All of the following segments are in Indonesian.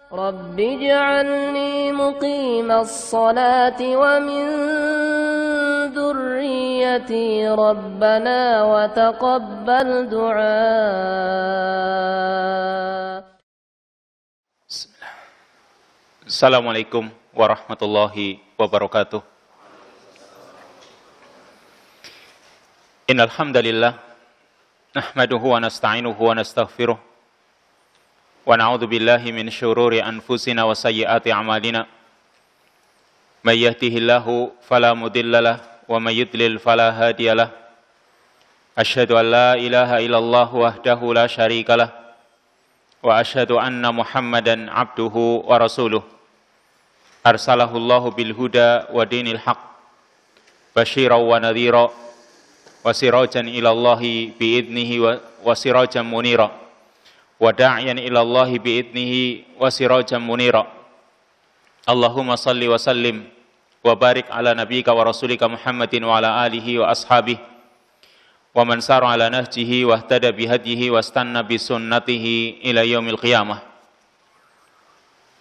رب اجعلني مقيم الصلاة ومن ذريتي ربنا وتقبل دعاء. Assalamualaikum warahmatullahi wabarakatuh. Innal hamdalillah nahmaduhu wa nasta'inuhu wa nastaghfiruh wa na'udzu billahi min syururi anfusina wa sayyiati a'malina. May yahdihillahu fala mudhillalah wa may yudlil fala hadiyalah. Asyhadu an la ilaha illallah wahdahu la syarikalah wa asyhadu anna Muhammadan abduhu wa rasuluh. Arsalahu Allahu bil huda wa dinil haq basyiran wa nadhira wa sirajan ila Allahi bi idnihi wa sirajan munira wa da'iyan ila Allahi bi idnihi wa sirajan munira. Allahumma salli wa sallim wa barik ala nabiyyika wa rasulika Muhammadin wa ala alihi wa ashabihi wa man sara ala nahjihi wa ihtada bi hadihi wa istanna bi sunnatihi ila yaumil qiyamah.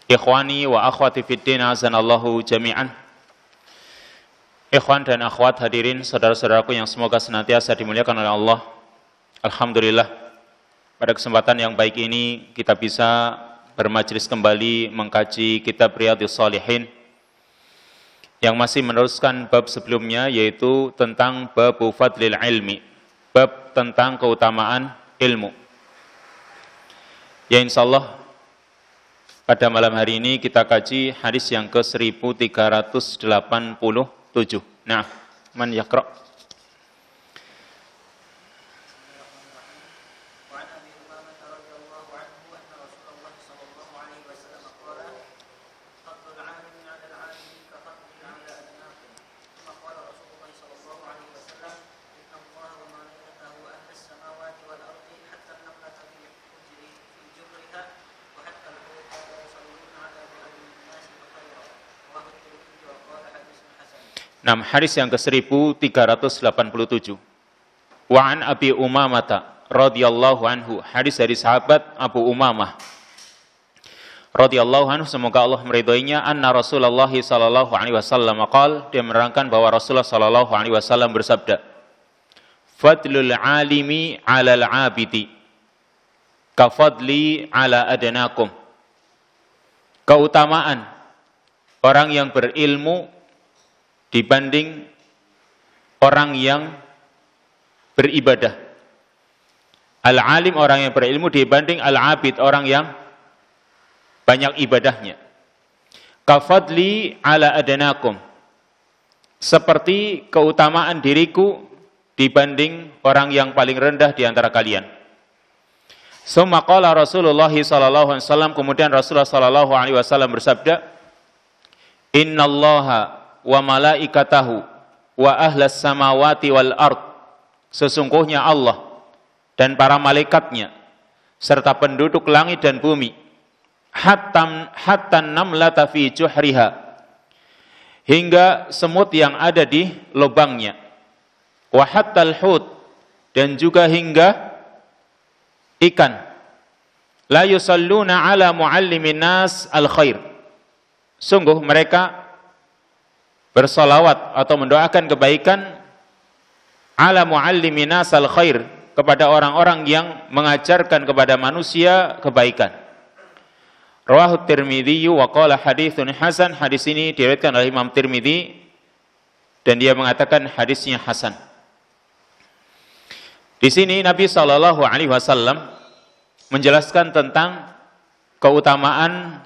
Ikhwani wa akhwati fid din azanallahu jami'an. Ikhwan dan akhwat hadirin saudara-saudaraku yang semoga senantiasa dimuliakan oleh Allah. Alhamdulillah, pada kesempatan yang baik ini kita bisa bermajlis kembali mengkaji kitab Riyadhus Shalihin yang masih meneruskan bab sebelumnya, yaitu tentang bab fadlil ilmi, bab tentang keutamaan ilmu. Ya, insyaallah pada malam hari ini kita kaji hadis yang ke-1387. Nah, man yaqra? Nah, hadis yang ke-1387. Wa an Abi Umamah radhiyallahu anhu, hadis dari sahabat Abu Umamah radhiyallahu anhu, semoga Allah meridhoinya, anna Rasulullah sallallahu alaihi wasallam qaal, dia menerangkan bahwa Rasulullah sallallahu alaihi wasallam bersabda, fadlul alimi 'alal 'abidi ka fadli 'ala adnakum. Keutamaan orang yang berilmu dibanding orang yang beribadah. Al-alim orang yang berilmu dibanding al-abid orang yang banyak ibadahnya. Kafadli ala adanakum, seperti keutamaan diriku dibanding orang yang paling rendah di antara kalian. Summa qala Rasulullah sallallahu alaihi wasallam, kemudian Rasulullah sallallahu alaihi wasallam bersabda, innallaha wa malaikatahu wa ahlas samawati wal ard, sesungguhnya Allah dan para malaikatnya serta penduduk langit dan bumi, hatta namlata fi juhriha, hingga semut yang ada di lubangnya, wa hattal hut, dan juga hingga ikan, la yusalluna ala muallimin nas al khair, sungguh mereka bersolawat atau mendoakan kebaikan ala muallimin nas al khair, kepada orang-orang yang mengajarkan kepada manusia kebaikan. Rawahu Tirmidzi wa qala haditsun hasan, hadis ini diriwayatkan oleh Imam Tirmidzi dan dia mengatakan hadisnya hasan. Di sini Nabi sallallahu alaihi wasallam menjelaskan tentang keutamaan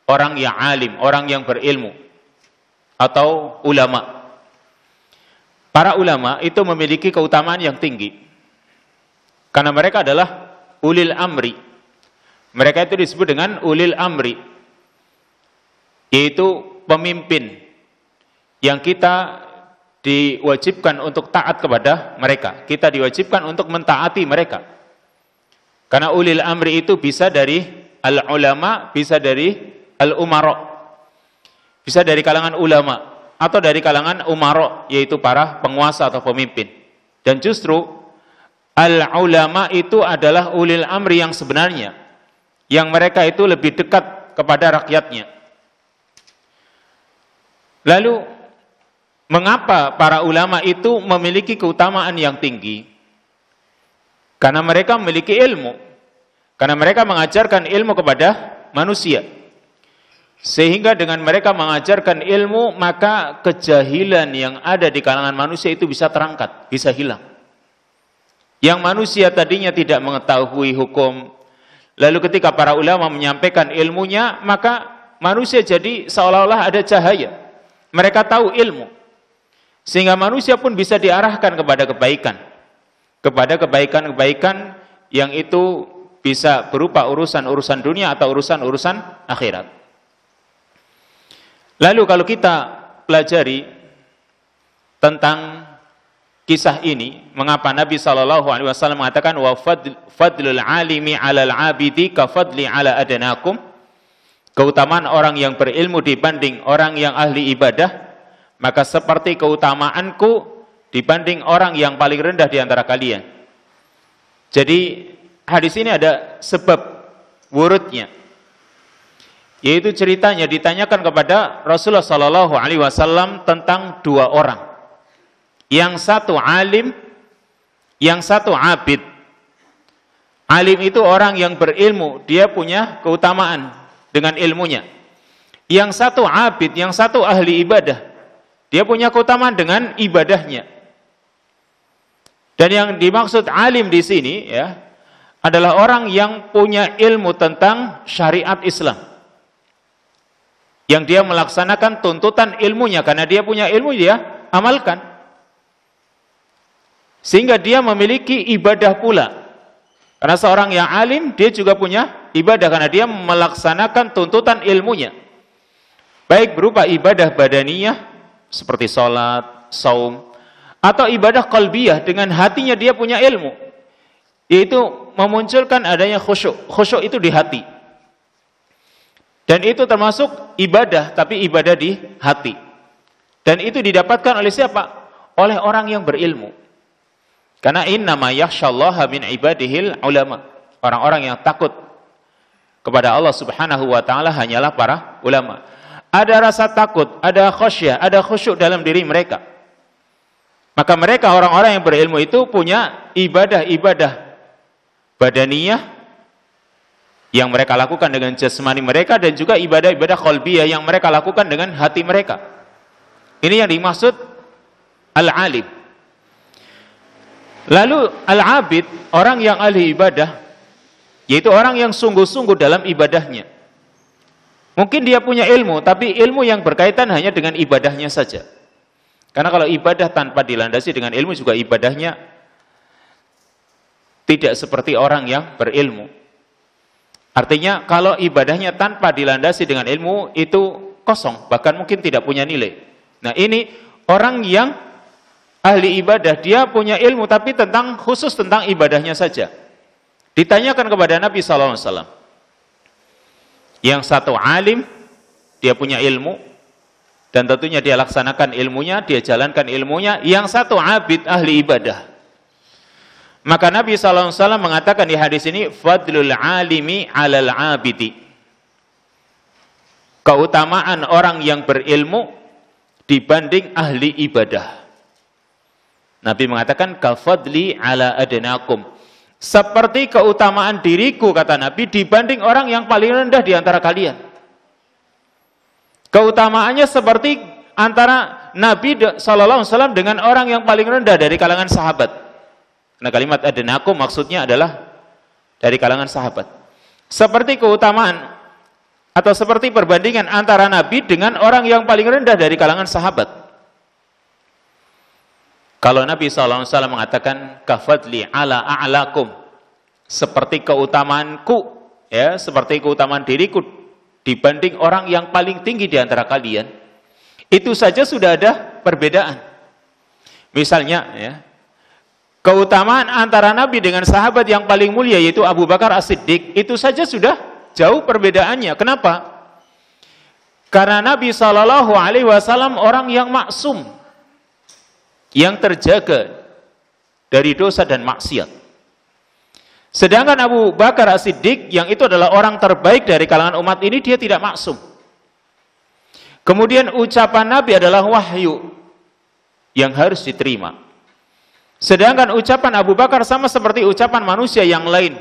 orang yang alim, orang yang berilmu atau ulama. Para ulama itu memiliki keutamaan yang tinggi karena mereka adalah ulil amri. Mereka itu disebut dengan ulil amri, yaitu pemimpin yang kita diwajibkan untuk taat kepada mereka. Kita diwajibkan untuk mentaati mereka. Karena ulil amri itu bisa dari al-ulama, bisa dari al-umara, bisa dari kalangan ulama atau dari kalangan umara, yaitu para penguasa atau pemimpin. Dan justru al-ulama itu adalah ulil amri yang sebenarnya, yang mereka itu lebih dekat kepada rakyatnya. Lalu, mengapa para ulama itu memiliki keutamaan yang tinggi? Karena mereka memiliki ilmu. Karena mereka mengajarkan ilmu kepada manusia. Sehingga dengan mereka mengajarkan ilmu, maka kejahilan yang ada di kalangan manusia itu bisa terangkat, bisa hilang. Yang manusia tadinya tidak mengetahui hukum, lalu ketika para ulama menyampaikan ilmunya, maka manusia jadi seolah-olah ada cahaya. Mereka tahu ilmu. Sehingga manusia pun bisa diarahkan kepada kebaikan. Kepada kebaikan-kebaikan yang itu bisa berupa urusan-urusan dunia atau urusan-urusan akhirat. Lalu kalau kita pelajari tentang kisah ini, mengapa Nabi SAW mengatakan wa fadlul alimi 'alal 'abidi ka fadli 'ala adnakum, keutamaan orang yang berilmu dibanding orang yang ahli ibadah, maka seperti keutamaanku dibanding orang yang paling rendah di antara kalian. Jadi hadis ini ada sebab wurudnya, yaitu ceritanya ditanyakan kepada Rasulullah SAW tentang dua orang. Yang satu alim, yang satu abid. Alim itu orang yang berilmu, dia punya keutamaan dengan ilmunya. Yang satu abid, yang satu ahli ibadah, dia punya keutamaan dengan ibadahnya. Dan yang dimaksud alim di sini ya adalah orang yang punya ilmu tentang syariat Islam. Yang dia melaksanakan tuntutan ilmunya, karena dia punya ilmu, dia amalkan. Sehingga dia memiliki ibadah pula. Karena seorang yang alim, dia juga punya ibadah, karena dia melaksanakan tuntutan ilmunya. Baik berupa ibadah badaniyah, seperti sholat, saum, atau ibadah qalbiyah, dengan hatinya dia punya ilmu. Yaitu memunculkan adanya khusyuk. Khusyuk itu di hati. Dan itu termasuk ibadah, tapi ibadah di hati. Dan itu didapatkan oleh siapa? Oleh orang yang berilmu. Karena innama yakhsyallaha min ibadihil ulama. Orang-orang yang takut kepada Allah Subhanahu wa taala hanyalah para ulama. Ada rasa takut, ada khasyah, ada khusyuk dalam diri mereka. Maka mereka orang-orang yang berilmu itu punya ibadah-ibadah badaniyah yang mereka lakukan dengan jasmani mereka, dan juga ibadah-ibadah qalbiyah yang mereka lakukan dengan hati mereka. Ini yang dimaksud al-alim. Lalu al-abid, orang yang ahli ibadah, yaitu orang yang sungguh-sungguh dalam ibadahnya. Mungkin dia punya ilmu, tapi ilmu yang berkaitan hanya dengan ibadahnya saja. Karena kalau ibadah tanpa dilandasi dengan ilmu, juga ibadahnya tidak seperti orang yang berilmu. Artinya kalau ibadahnya tanpa dilandasi dengan ilmu, itu kosong, bahkan mungkin tidak punya nilai. Nah, ini orang yang ahli ibadah, dia punya ilmu tapi khusus tentang ibadahnya saja. Ditanyakan kepada Nabi SAW. Yang satu alim, dia punya ilmu, dan tentunya dia laksanakan ilmunya, dia jalankan ilmunya. Yang satu abid, ahli ibadah. Maka Nabi SAW mengatakan di hadis ini, fadlul alimi 'alal 'abidi. Keutamaan orang yang berilmu dibanding ahli ibadah. Nabi mengatakan, kafadli 'ala adnakum. Seperti keutamaan diriku, kata Nabi, dibanding orang yang paling rendah di antara kalian. Keutamaannya seperti antara Nabi SAW dengan orang yang paling rendah dari kalangan sahabat. Nah, kalimat adnakum maksudnya adalah dari kalangan sahabat. Seperti keutamaan atau seperti perbandingan antara Nabi dengan orang yang paling rendah dari kalangan sahabat. Kalau Nabi SAW mengatakan kafadli 'ala a'lakum, seperti keutamaanku, ya, seperti keutamaan diriku dibanding orang yang paling tinggi di antara kalian, itu saja sudah ada perbedaan. Misalnya, ya, keutamaan antara Nabi dengan sahabat yang paling mulia, yaitu Abu Bakar As-Siddiq, itu saja sudah jauh perbedaannya. Kenapa? Karena Nabi SAW orang yang maksum, yang terjaga dari dosa dan maksiat. Sedangkan Abu Bakar As-Siddiq yang itu adalah orang terbaik dari kalangan umat ini, dia tidak maksum. Kemudian ucapan Nabi adalah wahyu yang harus diterima. Sedangkan ucapan Abu Bakar sama seperti ucapan manusia yang lain,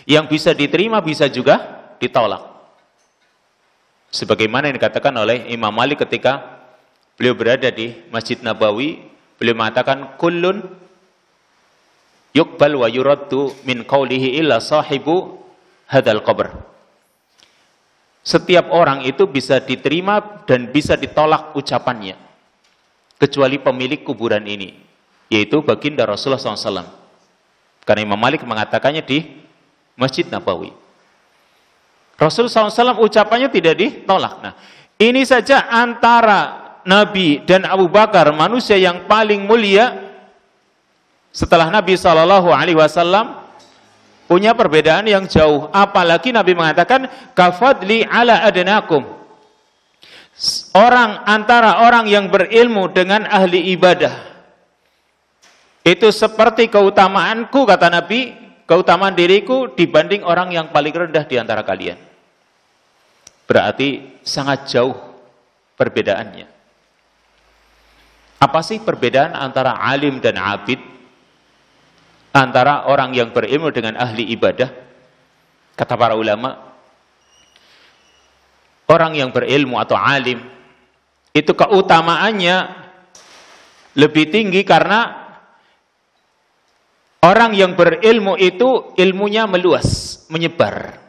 yang bisa diterima, bisa juga ditolak. Sebagaimana yang dikatakan oleh Imam Malik ketika beliau berada di Masjid Nabawi, beliau mengatakan kullun yuqbal wa yuraddu min qawlihi illa sahibu hadzal qabr. Setiap orang itu bisa diterima dan bisa ditolak ucapannya, kecuali pemilik kuburan ini, yaitu baginda Rasulullah SAW. Karena Imam Malik mengatakannya di Masjid Nabawi. Rasulullah SAW ucapannya tidak ditolak. Nah, ini saja antara Nabi dan Abu Bakar, manusia yang paling mulia setelah Nabi SAW, punya perbedaan yang jauh. Apalagi Nabi mengatakan kafadli ala adnakum. Antara orang yang berilmu dengan ahli ibadah itu seperti keutamaanku, kata Nabi, keutamaan diriku dibanding orang yang paling rendah di antara kalian. Berarti sangat jauh perbedaannya. Apa sih perbedaan antara alim dan abid? Antara orang yang berilmu dengan ahli ibadah? Kata para ulama, orang yang berilmu atau alim itu keutamaannya lebih tinggi karena orang yang berilmu itu ilmunya meluas, menyebar,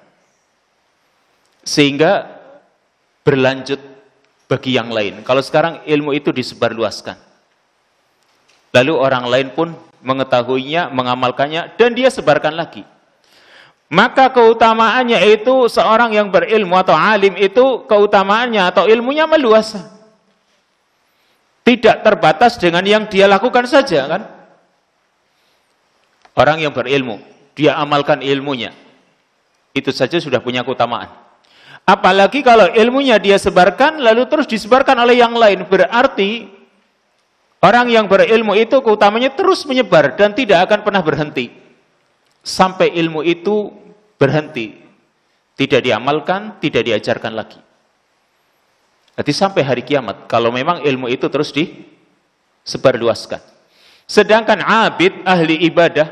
sehingga berlanjut bagi yang lain. Kalau sekarang ilmu itu disebarluaskan, lalu orang lain pun mengetahuinya, mengamalkannya, dan dia sebarkan lagi. Maka keutamaannya itu, seorang yang berilmu atau alim itu keutamaannya atau ilmunya meluas, tidak terbatas dengan yang dia lakukan saja, kan? Orang yang berilmu, dia amalkan ilmunya, itu saja sudah punya keutamaan. Apalagi kalau ilmunya dia sebarkan lalu terus disebarkan oleh yang lain, berarti orang yang berilmu itu keutamanya terus menyebar dan tidak akan pernah berhenti sampai ilmu itu berhenti, tidak diamalkan, tidak diajarkan lagi. Jadi sampai hari kiamat kalau memang ilmu itu terus disebarluaskan. Sedangkan abid, ahli ibadah,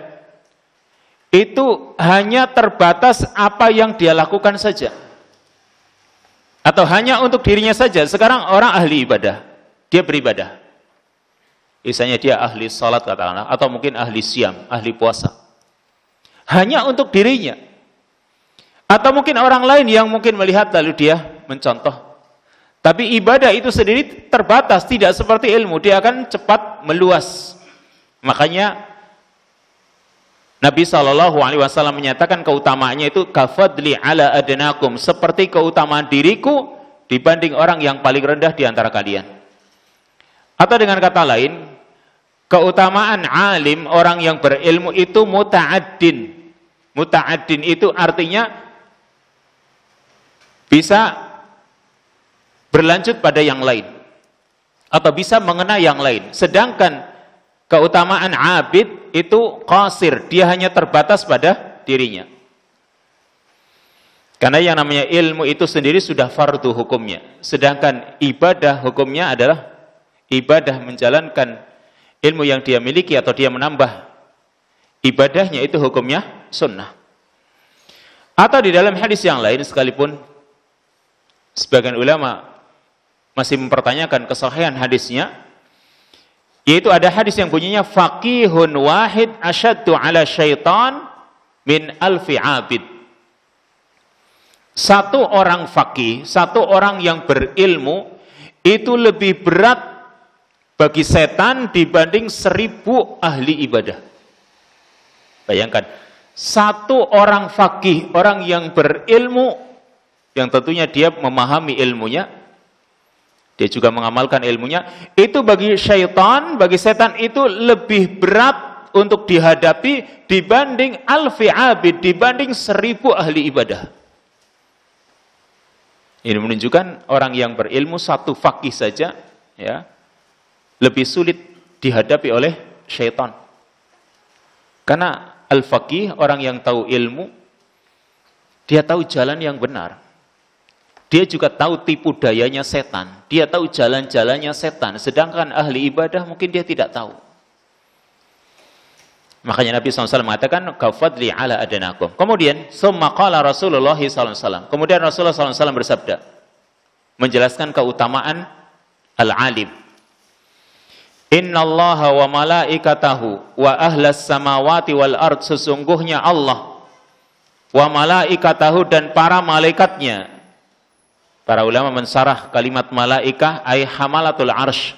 itu hanya terbatas apa yang dia lakukan saja, atau hanya untuk dirinya saja. Sekarang orang ahli ibadah, dia beribadah, misalnya dia ahli salat katakanlah, atau mungkin ahli siam, ahli puasa, hanya untuk dirinya. Atau mungkin orang lain yang mungkin melihat lalu dia mencontoh. Tapi ibadah itu sendiri terbatas, tidak seperti ilmu, dia akan cepat meluas. Makanya Nabi SAW menyatakan keutamaannya itu kafadli ala adnakum, seperti keutamaan diriku dibanding orang yang paling rendah di antara kalian. Atau dengan kata lain, keutamaan alim, orang yang berilmu itu muta'addin. Muta'addin itu artinya bisa berlanjut pada yang lain, atau bisa mengenai yang lain. Sedangkan keutamaan abid itu qasir, dia hanya terbatas pada dirinya. Karena yang namanya ilmu itu sendiri sudah fardu hukumnya. Sedangkan ibadah hukumnya adalah ibadah menjalankan ilmu yang dia miliki atau dia menambah ibadahnya, itu hukumnya sunnah. Atau di dalam hadis yang lain sekalipun sebagian ulama masih mempertanyakan kesahihan hadisnya, yaitu ada hadis yang bunyinya faqihun wahid asyaddu ala syaitan min alfi abid. Satu orang faqih, satu orang yang berilmu itu lebih berat bagi setan dibanding 1000 ahli ibadah. Bayangkan, satu orang faqih, orang yang berilmu, yang tentunya dia memahami ilmunya, dia juga mengamalkan ilmunya, itu bagi syaitan, bagi setan itu lebih berat untuk dihadapi dibanding alfi abid, dibanding 1000 ahli ibadah. Ini menunjukkan orang yang berilmu, satu faqih saja, ya, lebih sulit dihadapi oleh syaitan. Karena al-faqih, orang yang tahu ilmu, dia tahu jalan yang benar. Dia juga tahu tipu dayanya setan. Dia tahu jalan-jalannya setan. Sedangkan ahli ibadah mungkin dia tidak tahu. Makanya Nabi SAW mengatakan, kafadli ala adanakum. Kemudian, summa qala Rasulullah SAW. Kemudian Rasulullah SAW bersabda, menjelaskan keutamaan al-alim. Inna allaha wa malaikatahu wa ahlas samawati wal ard. Sesungguhnya Allah, wa malaikatahu, dan para malaikatnya. Para ulama mensarah kalimat malaikah ay hamalatul arsh.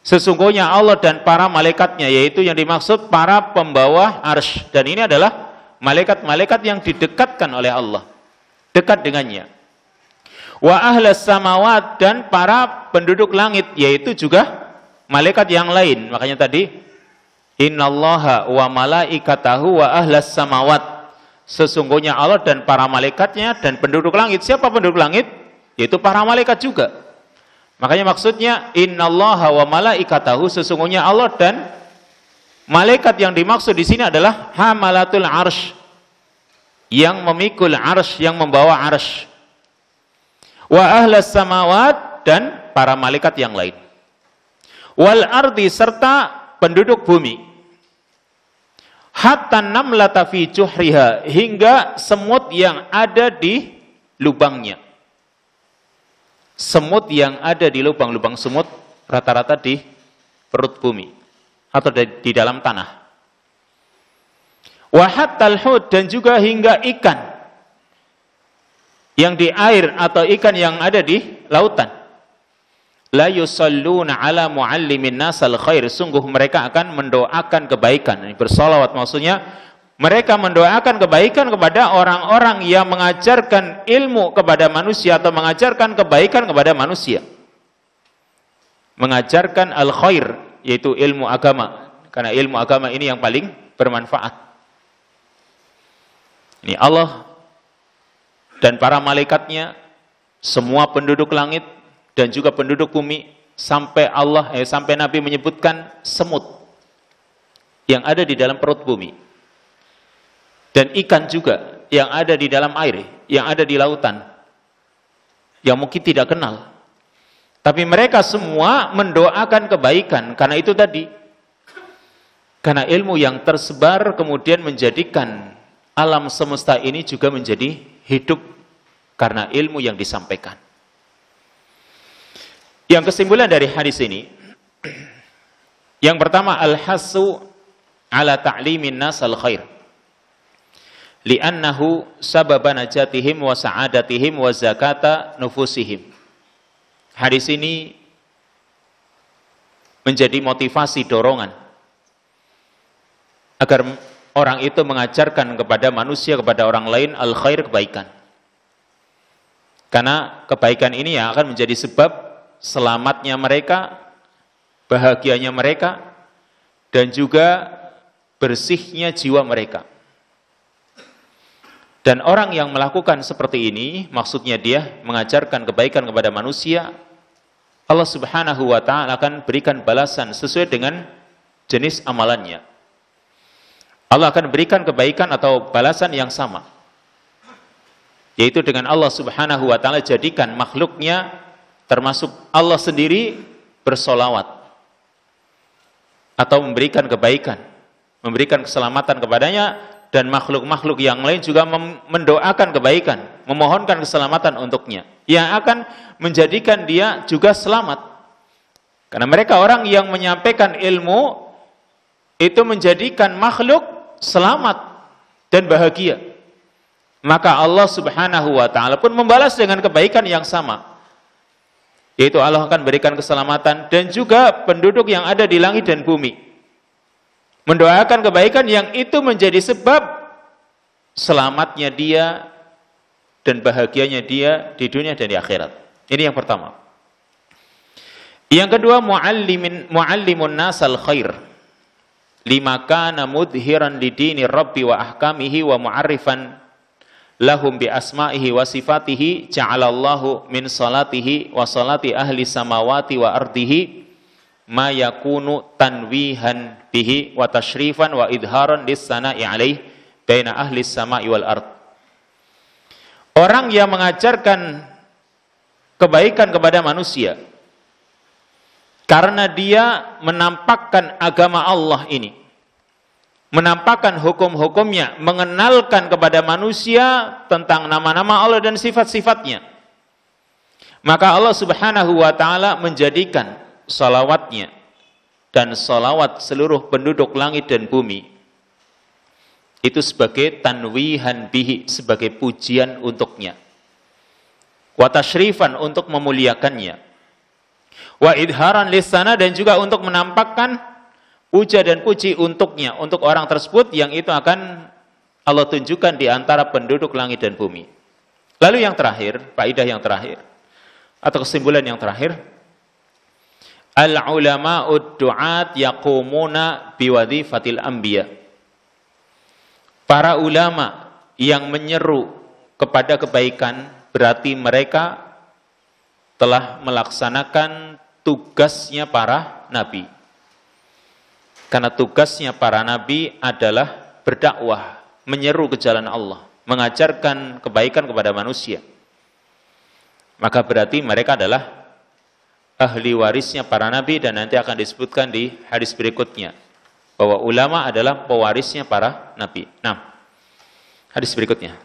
Sesungguhnya Allah dan para malaikatnya, yaitu yang dimaksud para pembawa arsh. Dan ini adalah malaikat-malaikat yang didekatkan oleh Allah, dekat dengannya. Wa ahlas samawat, dan para penduduk langit, yaitu juga malaikat yang lain. Makanya tadi, innallaha wa malaikatahu wa ahlas samawat. Sesungguhnya Allah dan para malaikatnya dan penduduk langit. Siapa penduduk langit? Yaitu para malaikat juga. Makanya maksudnya innallaha wa malaikatahu, sesungguhnya Allah dan malaikat yang dimaksud di sini adalah hamalatul arsh, yang memikul arsh, yang membawa arsh. Wa ahlas samawat, dan para malaikat yang lain. Wal ardi, serta penduduk bumi. Hatta namlata fi juhriha, hingga semut yang ada di lubangnya. Semut yang ada di lubang-lubang semut rata-rata di perut bumi atau di dalam tanah. Wa hattal hud, dan juga hingga ikan yang di air atau ikan yang ada di lautan. La yusalluna ala muallimin nasal khair. Sungguh mereka akan mendoakan kebaikan. Ini bersolawat, maksudnya mereka mendoakan kebaikan kepada orang-orang yang mengajarkan ilmu kepada manusia atau mengajarkan kebaikan kepada manusia. Mengajarkan al khair, yaitu ilmu agama. Karena ilmu agama ini yang paling bermanfaat. Ini Allah dan para malaikatnya, semua penduduk langit dan juga penduduk bumi, sampai sampai Nabi menyebutkan semut yang ada di dalam perut bumi, dan ikan juga yang ada di dalam air, yang ada di lautan, yang mungkin tidak kenal, tapi mereka semua mendoakan kebaikan. Karena itu tadi, karena ilmu yang tersebar kemudian menjadikan alam semesta ini juga menjadi hidup karena ilmu yang disampaikan. Yang kesimpulan dari hadis ini, yang pertama, al-hasu ala ta'limin nas al-khair, li'annahu sababa najatihim wa sa'adatihim wa zakata nufusihim. Hadis ini menjadi motivasi, dorongan agar orang itu mengajarkan kepada manusia, kepada orang lain al-khair, kebaikan. Karena kebaikan ini yang akan menjadi sebab selamatnya mereka, bahagianya mereka, dan juga bersihnya jiwa mereka. Dan orang yang melakukan seperti ini, maksudnya dia mengajarkan kebaikan kepada manusia, Allah Subhanahu wa ta'ala akan berikan balasan sesuai dengan jenis amalannya. Allah akan berikan kebaikan atau balasan yang sama, yaitu dengan Allah Subhanahu wa ta'ala jadikan makhluknya, termasuk Allah sendiri, bersolawat atau memberikan kebaikan, memberikan keselamatan kepadanya, dan makhluk-makhluk yang lain juga mendoakan kebaikan, memohonkan keselamatan untuknya, yang akan menjadikan dia juga selamat. Karena mereka orang yang menyampaikan ilmu itu menjadikan makhluk selamat dan bahagia. Maka Allah Subhanahu wa ta'ala pun membalas dengan kebaikan yang sama, yaitu Allah akan berikan keselamatan, dan juga penduduk yang ada di langit dan bumi mendoakan kebaikan yang itu menjadi sebab selamatnya dia dan bahagianya dia di dunia dan di akhirat. Ini yang pertama. Yang kedua, muallimun nasal khair lima kana mudhiran lidini rabbi wa ahkamihi wa mu'arrifan lahum bi asma'ihi wa sifatihi, ja'alallahu min salatihi wa salati ahli samawati wa ardihi ma yakunu tanwihan bihi wa tashrifan wa idharan lis-sana'i alaih baina ahli as-sama'i wal ard. Orang yang mengajarkan kebaikan kepada manusia karena dia menampakkan agama Allah ini, menampakkan hukum-hukumnya, mengenalkan kepada manusia tentang nama-nama Allah dan sifat-sifatnya, maka Allah Subhanahu wa ta'ala menjadikan salawatnya dan salawat seluruh penduduk langit dan bumi itu sebagai tanwihan bihi, sebagai pujian untuknya, wa tashrifan, untuk memuliakannya, wa idharan lisana, dan juga untuk menampakkan puja dan puji untuknya, untuk orang tersebut yang itu akan Allah tunjukkan di antara penduduk langit dan bumi. Lalu yang terakhir, faedah yang terakhir atau kesimpulan yang terakhir, al-ulama'ud du'at yaqumuna biwadhifatil anbiya. Para ulama yang menyeru kepada kebaikan berarti mereka telah melaksanakan tugasnya para nabi. Karena tugasnya para nabi adalah berdakwah, menyeru ke jalan Allah, mengajarkan kebaikan kepada manusia. Maka berarti mereka adalah ahli warisnya para nabi, dan nanti akan disebutkan di hadis berikutnya bahwa ulama adalah pewarisnya para nabi. Nah, hadis berikutnya.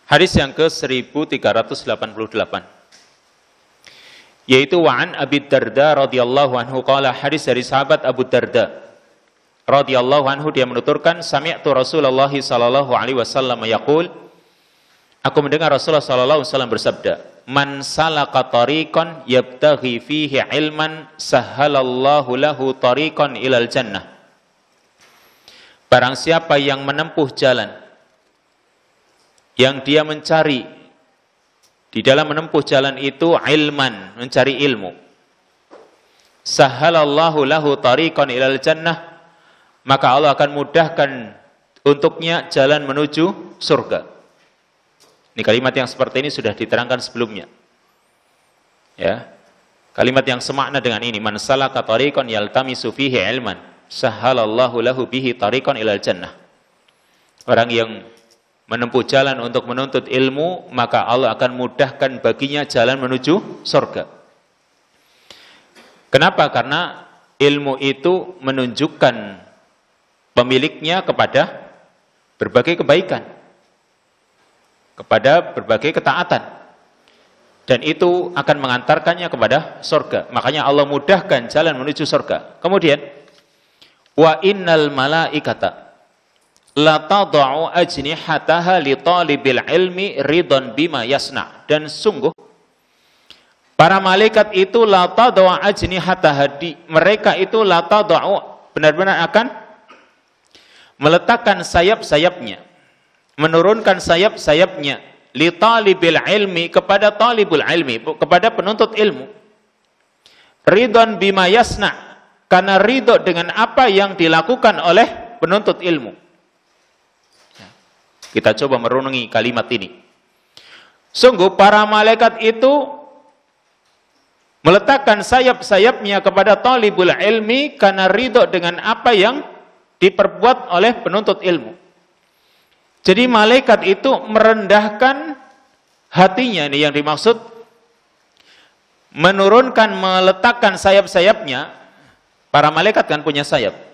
Hadis yang ke-1388, yaitu wa'an Abi Darda radhiyallahu anhu qala, hadis dari sahabat Abu Darda radhiyallahu anhu, dia menuturkan, sami'tu Rasulullah sallallahu alaihi wasallam yaqul, aku mendengar Rasulullah sallallahu alaihi wasallam bersabda, man salaka tariqan yabtaghi fihi ilman sahhalallahu lahu tariqan ilal jannah. Barang siapa yang menempuh jalan, yang dia mencari di dalam menempuh jalan itu ilman, mencari ilmu, sahhalallahu lahu tariqan ilal jannah, maka Allah akan mudahkan untuknya jalan menuju surga. Ini kalimat yang seperti ini sudah diterangkan sebelumnya. Ya. Kalimat yang semakna dengan ini, man salaka tariqan yaltamisu fihi ilman, sahhalallahu lahu bihi tariqan ilal jannah. Orang yang menempuh jalan untuk menuntut ilmu, maka Allah akan mudahkan baginya jalan menuju surga. Kenapa? Karena ilmu itu menunjukkan pemiliknya kepada berbagai kebaikan, kepada berbagai ketaatan, dan itu akan mengantarkannya kepada surga. Makanya Allah mudahkan jalan menuju surga. Kemudian, wa innal malaikata la tad'u ajnihataha li talibil ilmi ridon bima yasna. Dan sungguh para malaikat itu la tad'u ajnihataha, mereka itu la tad'u, benar-benar akan meletakkan sayap-sayapnya, menurunkan sayap-sayapnya li talibil ilmi, kepada talibul ilmi, kepada penuntut ilmu, ridon bima yasna, karena ridho dengan apa yang dilakukan oleh penuntut ilmu. Kita coba merenungi kalimat ini. Sungguh para malaikat itu meletakkan sayap-sayapnya kepada talibul ilmi karena ridho dengan apa yang diperbuat oleh penuntut ilmu. Jadi malaikat itu merendahkan hatinya, ini yang dimaksud menurunkan, meletakkan sayap-sayapnya. Para malaikat kan punya sayap.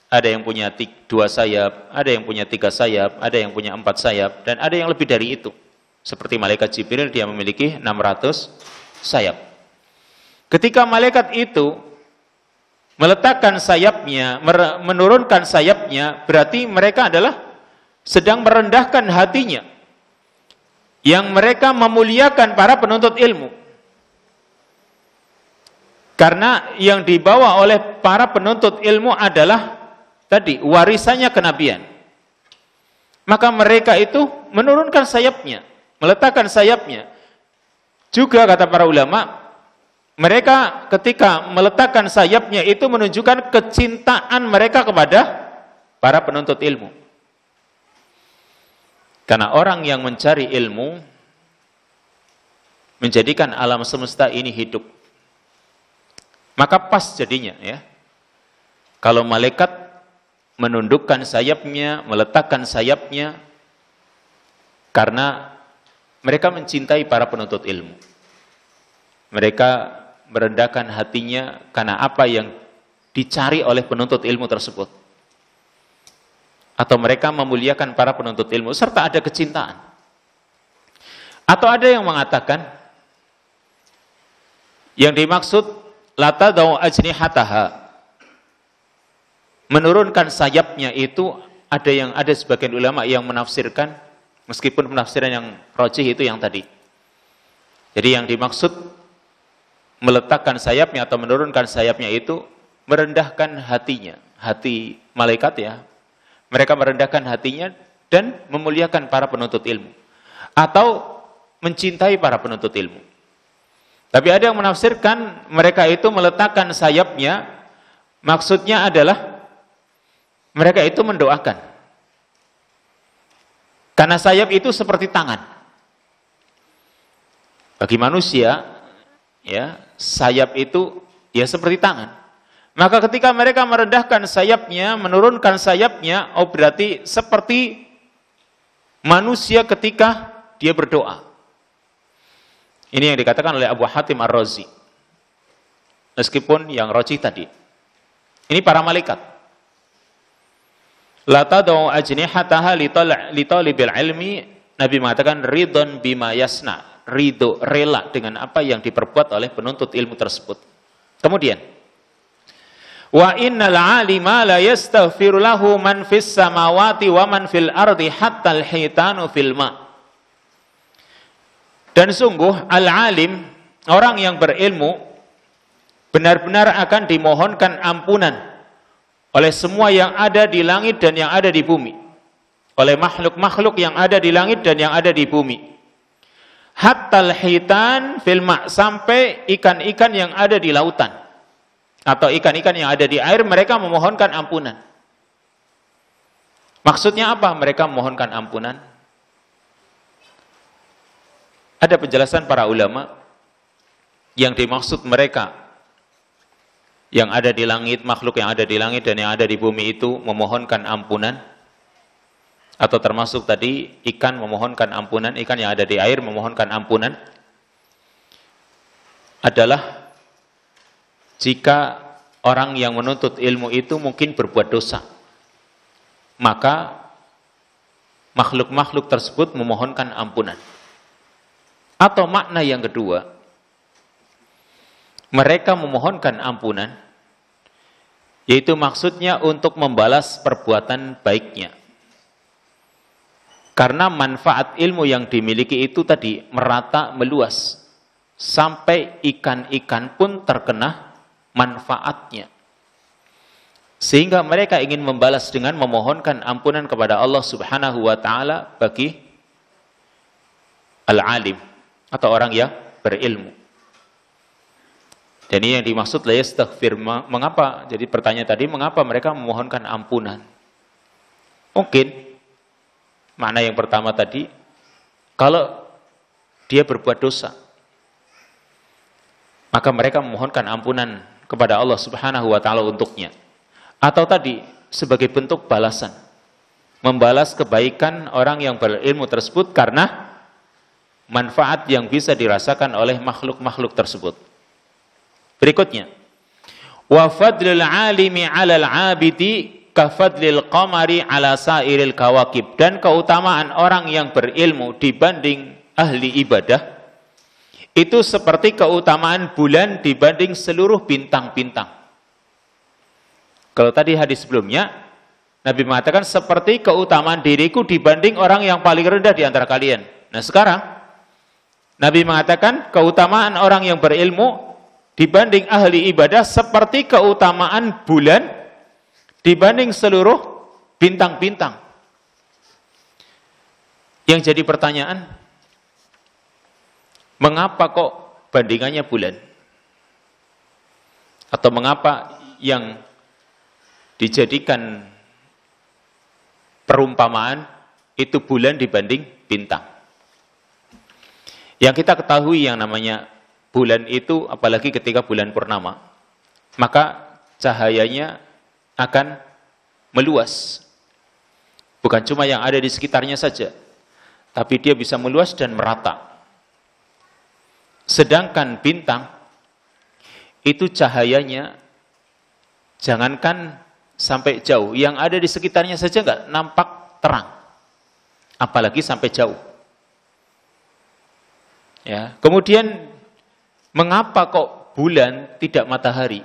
Ada yang punya 2 sayap, ada yang punya 3 sayap, ada yang punya 4 sayap, dan ada yang lebih dari itu. Seperti malaikat Jibril, dia memiliki 600 sayap. Ketika malaikat itu meletakkan sayapnya, menurunkan sayapnya, berarti mereka adalah sedang merendahkan hatinya, yang mereka memuliakan para penuntut ilmu. Karena yang dibawa oleh para penuntut ilmu adalah tadi warisannya kenabian. Maka mereka itu menurunkan sayapnya, meletakkan sayapnya. Juga kata para ulama, mereka ketika meletakkan sayapnya itu menunjukkan kecintaan mereka kepada para penuntut ilmu. Karena orang yang mencari ilmu menjadikan alam semesta ini hidup. Maka pas jadinya ya. Kalau malaikat menundukkan sayapnya, meletakkan sayapnya karena mereka mencintai para penuntut ilmu. Mereka merendahkan hatinya karena apa yang dicari oleh penuntut ilmu tersebut. Atau mereka memuliakan para penuntut ilmu serta ada kecintaan. Atau ada yang mengatakan yang dimaksud lata dau ajnihataha, menurunkan sayapnya itu ada sebagian ulama yang menafsirkan, meskipun penafsiran yang rajih itu yang tadi. Jadi yang dimaksud meletakkan sayapnya atau menurunkan sayapnya itu merendahkan hatinya, hati malaikat ya. Mereka merendahkan hatinya dan memuliakan para penuntut ilmu atau mencintai para penuntut ilmu. Tapi ada yang menafsirkan mereka itu meletakkan sayapnya, maksudnya adalah mereka itu mendoakan. Karena sayap itu seperti tangan. Bagi manusia, ya, sayap itu ya seperti tangan. Maka ketika mereka merendahkan sayapnya, menurunkan sayapnya, oh berarti seperti manusia ketika dia berdoa. Ini yang dikatakan oleh Abu Hatim Ar-Razi. Meskipun yang rajih tadi. Ini para malaikat. La tadau ajnihataha li talibil ilmi, Nabi mengatakan ridon bima yasna, ridho, rela dengan apa yang diperbuat oleh penuntut ilmu tersebut. Kemudian wa innal alima la yastaghfiru lahu man fis samawati wa man fil ardi hatta al-hitanu fil ma. Dan sungguh al-alim, orang yang berilmu benar-benar akan dimohonkan ampunan oleh semua yang ada di langit dan yang ada di bumi, oleh makhluk-makhluk yang ada di langit dan yang ada di bumi. Hattal hitan fil ma', sampai ikan-ikan yang ada di lautan atau ikan-ikan yang ada di air, mereka memohonkan ampunan. Maksudnya apa mereka memohonkan ampunan? Ada penjelasan para ulama yang dimaksud mereka yang ada di langit, makhluk yang ada di langit dan yang ada di bumi itu memohonkan ampunan, atau termasuk tadi ikan memohonkan ampunan, ikan yang ada di air memohonkan ampunan, adalah jika orang yang menuntut ilmu itu mungkin berbuat dosa, maka makhluk-makhluk tersebut memohonkan ampunan. Atau makna yang kedua, mereka memohonkan ampunan, yaitu maksudnya untuk membalas perbuatan baiknya. Karena manfaat ilmu yang dimiliki itu tadi merata meluas, sampai ikan-ikan pun terkena manfaatnya. Sehingga mereka ingin membalas dengan memohonkan ampunan kepada Allah Subhanahu wa Ta'ala bagi al-alim, atau orang yang berilmu. Dan ini yang dimaksud la yastaghfir. Mengapa? Jadi pertanyaan tadi, mengapa mereka memohonkan ampunan? Mungkin makna yang pertama tadi, kalau dia berbuat dosa, maka mereka memohonkan ampunan kepada Allah Subhanahu wa Ta'ala untuknya. Atau tadi sebagai bentuk balasan, membalas kebaikan orang yang berilmu tersebut karena manfaat yang bisa dirasakan oleh makhluk-makhluk tersebut. Berikutnya, wa fadlul alimi 'alal 'abidi ka fadlil qamari 'ala sairil kawakib. Dan keutamaan orang yang berilmu dibanding ahli ibadah itu seperti keutamaan bulan dibanding seluruh bintang-bintang. Kalau tadi hadis sebelumnya Nabi mengatakan seperti keutamaan diriku dibanding orang yang paling rendah di antara kalian. Nah sekarang Nabi mengatakan keutamaan orang yang berilmu dibanding ahli ibadah seperti keutamaan bulan dibanding seluruh bintang-bintang. Yang jadi pertanyaan, mengapa kok bandingannya bulan? Atau mengapa yang dijadikan perumpamaan itu bulan dibanding bintang? Yang kita ketahui yang namanya bulan itu, apalagi ketika bulan purnama, maka cahayanya akan meluas. Bukan cuma yang ada di sekitarnya saja, tapi dia bisa meluas dan merata. Sedangkan bintang, itu cahayanya, jangankan sampai jauh, yang ada di sekitarnya saja nggak nampak terang. Apalagi sampai jauh. Ya. Kemudian, mengapa kok bulan tidak matahari?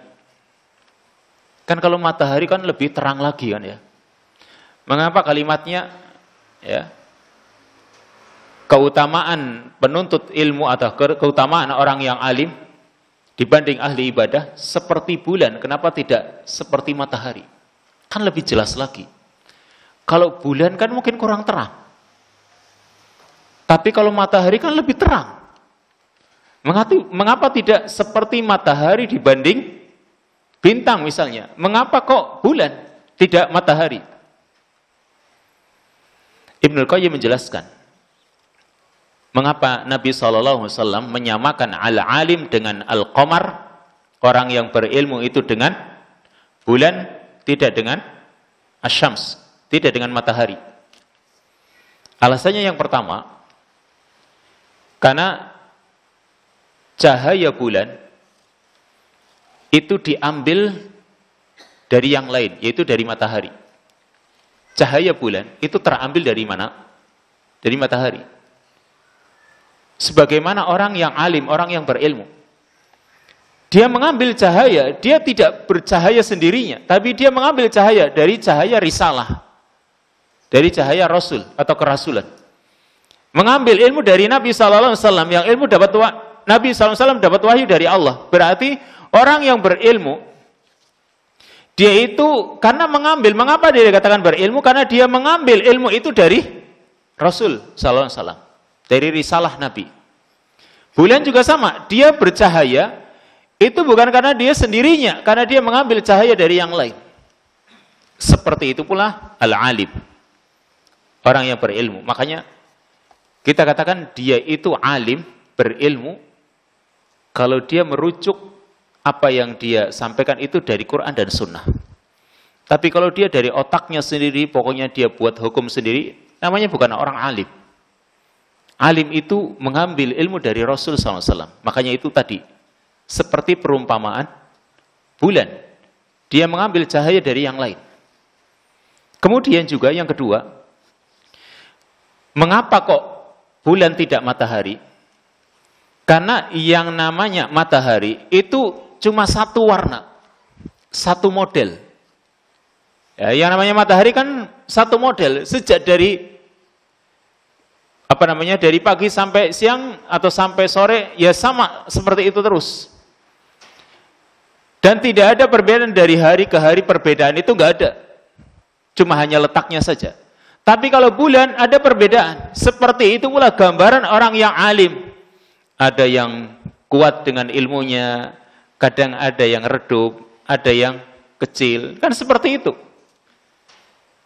Kan kalau matahari kan lebih terang lagi kan ya. Mengapa kalimatnya ya keutamaan penuntut ilmu atau keutamaan orang yang alim dibanding ahli ibadah seperti bulan, kenapa tidak seperti matahari? Kan lebih jelas lagi. Kalau bulan kan mungkin kurang terang. Tapi kalau matahari kan lebih terang. Mengapa tidak seperti matahari dibanding bintang misalnya? Mengapa kok bulan tidak matahari? Ibnul Qayyim menjelaskan mengapa Nabi SAW menyamakan al-alim dengan al-qamar, orang yang berilmu itu dengan bulan, tidak dengan asyams, tidak dengan matahari. Alasannya yang pertama, karena cahaya bulan itu diambil dari yang lain, yaitu dari matahari. Cahaya bulan itu terambil dari mana? Dari matahari. Sebagaimana orang yang alim, orang yang berilmu, dia mengambil cahaya, dia tidak bercahaya sendirinya, tapi dia mengambil cahaya dari cahaya risalah, dari cahaya Rasul atau kerasulan. Mengambil ilmu dari Nabi SAW, yang ilmu Nabi SAW dapat wahyu dari Allah. Berarti orang yang berilmu, dia itu karena mengambil, mengapa dia dikatakan berilmu? Karena dia mengambil ilmu itu dari Rasul SAW, dari risalah Nabi. Bulan juga sama, dia bercahaya, itu bukan karena dia sendirinya, karena dia mengambil cahaya dari yang lain. Seperti itu pula al-alim, orang yang berilmu. Makanya kita katakan dia itu alim, berilmu, kalau dia merujuk apa yang dia sampaikan itu dari Quran dan Sunnah. Tapi kalau dia dari otaknya sendiri, pokoknya dia buat hukum sendiri, namanya bukan orang alim. Alim itu mengambil ilmu dari Rasul SAW. Makanya itu tadi, seperti perumpamaan bulan. Dia mengambil cahaya dari yang lain. Kemudian juga yang kedua, mengapa kok bulan tidak matahari? Karena yang namanya matahari itu cuma satu warna, satu model. Ya, yang namanya matahari kan satu model, sejak dari dari pagi sampai siang atau sampai sore ya sama seperti itu terus. Dan tidak ada perbedaan dari hari ke hari, perbedaan itu enggak ada. Cuma hanya letaknya saja. Tapi kalau bulan ada perbedaan. Seperti itu pula gambaran orang yang alim. Ada yang kuat dengan ilmunya, kadang ada yang redup, ada yang kecil. Kan seperti itu.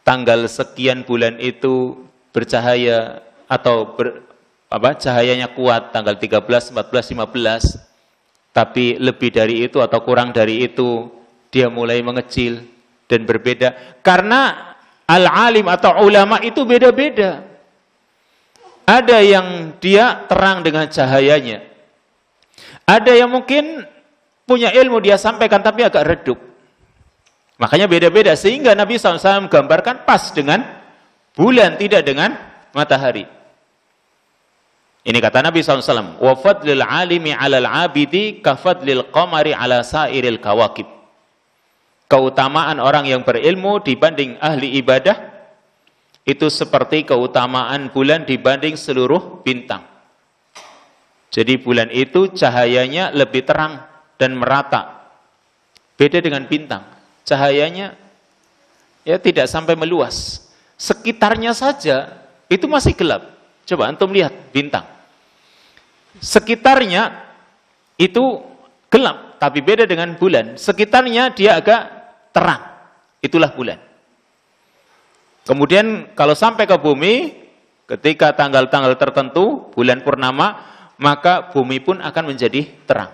Tanggal sekian bulan itu bercahaya atau cahayanya kuat, tanggal 13, 14, 15. Tapi lebih dari itu atau kurang dari itu, dia mulai mengecil dan berbeda. Karena al-alim atau ulama itu beda-beda. Ada yang dia terang dengan cahayanya. Ada yang mungkin punya ilmu dia sampaikan tapi agak redup. Makanya beda-beda. Sehingga Nabi SAW gambarkan pas dengan bulan, tidak dengan matahari. Ini kata Nabi SAW. Wa fadlil alimi alal abidi ka fadlil qamari ala sairil kawakib. keutamaan orang yang berilmu dibanding ahli ibadah itu seperti keutamaan bulan dibanding seluruh bintang. Jadi bulan itu cahayanya lebih terang dan merata. Beda dengan bintang. Cahayanya ya tidak sampai meluas. Sekitarnya saja itu masih gelap. Coba antum lihat bintang. Sekitarnya itu gelap, tapi beda dengan bulan. Sekitarnya dia agak terang. Itulah bulan. Kemudian kalau sampai ke bumi, ketika tanggal-tanggal tertentu, bulan purnama, maka bumi pun akan menjadi terang.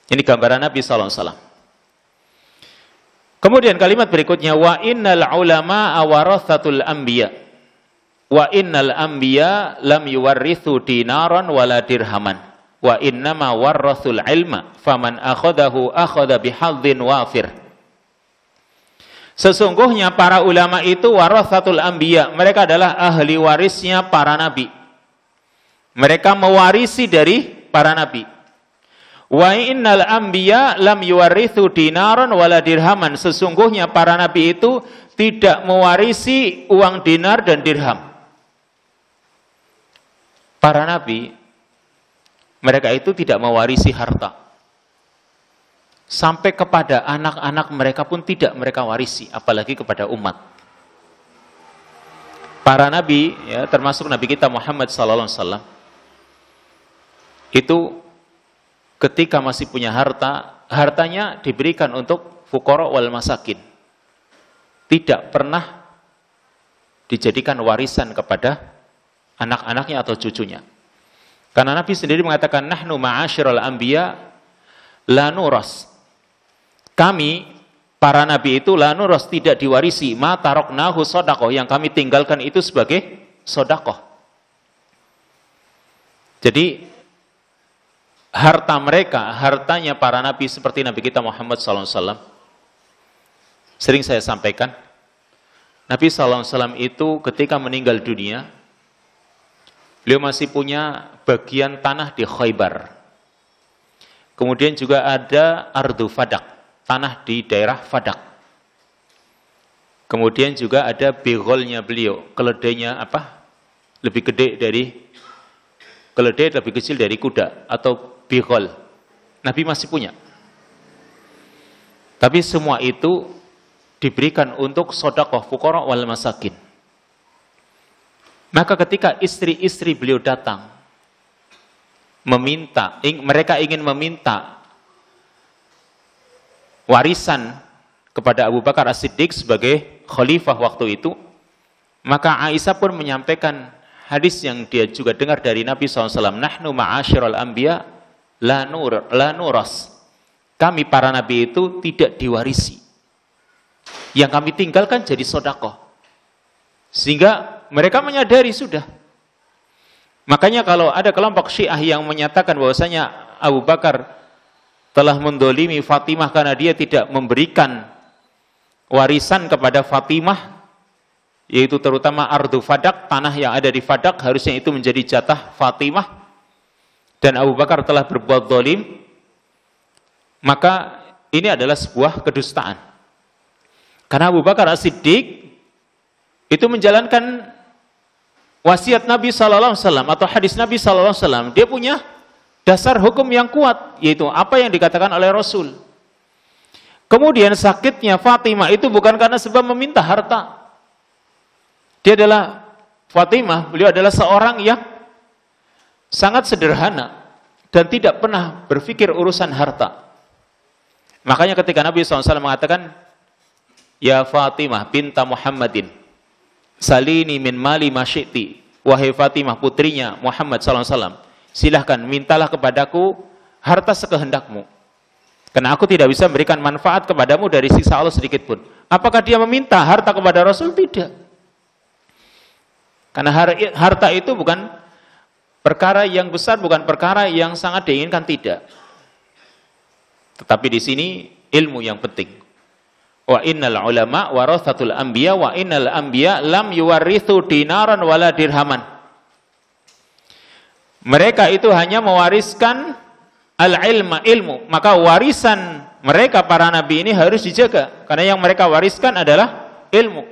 Ini gambaran Nabi SAW. Kemudian kalimat berikutnya, wa innal ulama warathatul anbiya. Wa innal anbiya lam yuwarrithu dinaran wala dirhaman. Wa innama warrathul ilma faman akhadahu akhadha bihadzin wafir. Sesungguhnya para ulama itu warathatul anbiya, mereka adalah ahli warisnya para nabi. Mereka mewarisi dari para nabi. Wa innal anbiya lam yuwarrithu dinaran wala dirhaman. Sesungguhnya para nabi itu tidak mewarisi uang dinar dan dirham. Para nabi, mereka itu tidak mewarisi harta. Sampai kepada anak-anak mereka pun tidak mereka warisi, apalagi kepada umat. Para nabi, ya, termasuk Nabi kita Muhammad SAW, itu ketika masih punya harta, hartanya diberikan untuk fuqara wal masakin. Tidak pernah dijadikan warisan kepada anak-anaknya atau cucunya. Karena Nabi sendiri mengatakan, nahnu ma'asyiral anbiya la nuras. Kami, para nabi itu la nuras, tidak diwarisi. Ma taroknahu sodaqoh, yang kami tinggalkan itu sebagai sodakoh. Jadi, harta mereka, hartanya para nabi seperti Nabi kita Muhammad SAW. Sering saya sampaikan, Nabi SAW itu ketika meninggal dunia, beliau masih punya bagian tanah di Khaybar. Kemudian juga ada Ardu Fadak, tanah di daerah Fadak. Kemudian juga ada bigolnya beliau, keledainya apa? Lebih gede dari, keledai lebih kecil dari kuda, atau bigol. Nabi masih punya. Tapi semua itu diberikan untuk sedekah fuqara wal masakin. Maka ketika istri-istri beliau datang meminta, mereka ingin meminta warisan kepada Abu Bakar As-Siddiq sebagai khalifah waktu itu, maka Aisyah pun menyampaikan hadis yang dia juga dengar dari Nabi SAW, nahnu ma'asyiral anbiya la nuras. Kami para nabi itu tidak diwarisi. Yang kami tinggalkan jadi sedekah. Sehingga mereka menyadari sudah. Makanya kalau ada kelompok Syiah yang menyatakan bahwasanya Abu Bakar telah mendolimi Fatimah karena dia tidak memberikan warisan kepada Fatimah, yaitu terutama Ardu Fadak, tanah yang ada di Fadak, harusnya itu menjadi jatah Fatimah, dan Abu Bakar telah berbuat zalim, maka ini adalah sebuah kedustaan. Karena Abu Bakar As-Siddiq itu menjalankan wasiat Nabi SAW atau hadis Nabi SAW. Dia punya dasar hukum yang kuat, yaitu apa yang dikatakan oleh Rasul. Kemudian sakitnya Fatimah itu bukan karena sebab meminta harta. Dia adalah Fatimah, beliau adalah seorang yang sangat sederhana dan tidak pernah berpikir urusan harta. Makanya ketika Nabi SAW mengatakan, ya Fatimah binta Muhammadin, salini min mali masyiti, wahai Fatimah putrinya Muhammad SAW, silahkan mintalah kepadaku harta sekehendakmu, karena aku tidak bisa memberikan manfaat kepadamu dari siksa Allah sedikit pun. Apakah dia meminta harta kepada Rasul? Tidak. Karena harta itu bukan perkara yang besar, bukan perkara yang sangat diinginkan, tidak. Tetapi di sini ilmu yang penting. Wa innal ulama warathatul anbiya wa innal anbiya lam yuwarrithu dinaran wala dirhaman. Mereka itu hanya mewariskan al-ilma, ilmu, maka warisan mereka para nabi ini harus dijaga, karena yang mereka wariskan adalah ilmu.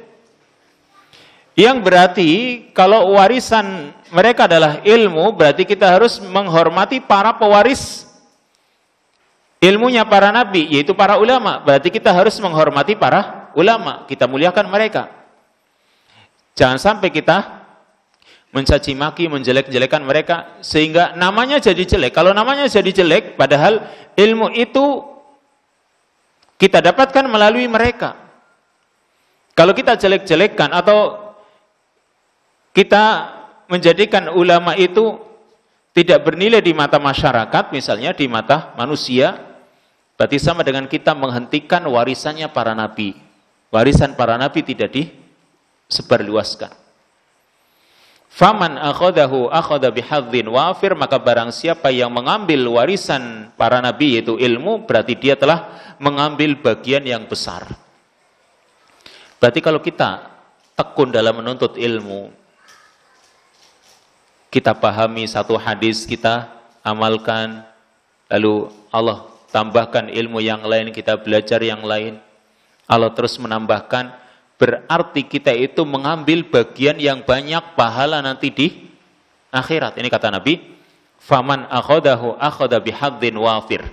Yang berarti kalau warisan mereka adalah ilmu, berarti kita harus menghormati para pewaris ilmunya para nabi, yaitu para ulama. Berarti kita harus menghormati para ulama, kita muliakan mereka. Jangan sampai kita mencaci maki, menjelek-jelekan mereka sehingga namanya jadi jelek. Kalau namanya jadi jelek, padahal ilmu itu kita dapatkan melalui mereka. Kalau kita jelek-jelekkan atau kita menjadikan ulama itu tidak bernilai di mata masyarakat, misalnya di mata manusia, berarti sama dengan kita menghentikan warisannya para nabi. Warisan para nabi tidak disebarluaskan. Faman akhadahu akhadha bihadzin wafir, maka barang siapa yang mengambil warisan para nabi yaitu ilmu, berarti dia telah mengambil bagian yang besar. Berarti kalau kita tekun dalam menuntut ilmu, kita pahami satu hadis, kita amalkan, lalu Allah tambahkan ilmu yang lain, kita belajar yang lain, Allah terus menambahkan, berarti kita itu mengambil bagian yang banyak pahala nanti di akhirat. Ini kata Nabi, faman akhadahu akhadha bihadzin wafir.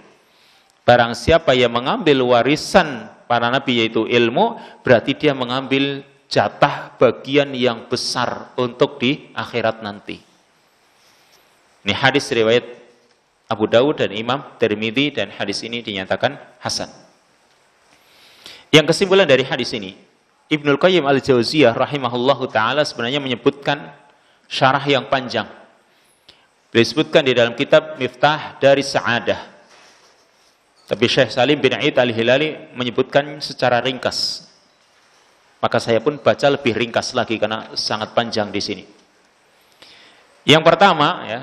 Barang siapa yang mengambil warisan para nabi yaitu ilmu, berarti dia mengambil jatah bagian yang besar untuk di akhirat nanti. Ini hadis riwayat Abu Dawud dan Imam Tirmidzi, dan hadis ini dinyatakan hasan. Yang kesimpulan dari hadis ini, Ibnul Qayyim al-Jauziyah rahimahullahu ta'ala sebenarnya menyebutkan syarah yang panjang. Disebutkan di dalam kitab Miftah dari Sa'adah. Tapi Syekh Salim bin Aid al-Hilali menyebutkan secara ringkas. Maka saya pun baca lebih ringkas lagi karena sangat panjang di sini. Yang pertama, ya,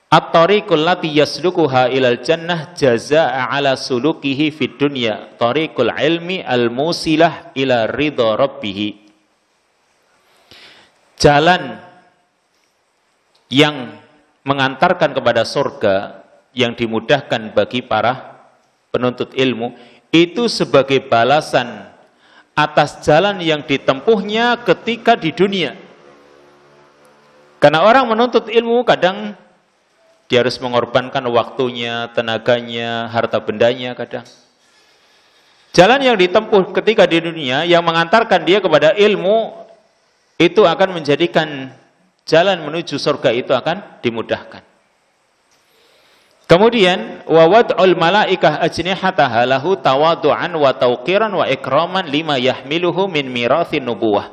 at-tariqul lati yaslukuha ilal jannah jazaa'a ala sulukihi fid dunya tariqul ilmi al-musilah ila ridha rabbih. Jalan yang mengantarkan kepada surga, yang dimudahkan bagi para penuntut ilmu, itu sebagai balasan atas jalan yang ditempuhnya ketika di dunia. Karena orang menuntut ilmu kadang dia harus mengorbankan waktunya, tenaganya, harta bendanya kadang. Jalan yang ditempuh ketika di dunia yang mengantarkan dia kepada ilmu, itu akan menjadikan jalan menuju surga itu akan dimudahkan. Kemudian, wa wad'ul malaikah ajnihataha lahu tawadu'an wa tauqiran wa ikraman lima yahmiluhu min mirathin nubuwah.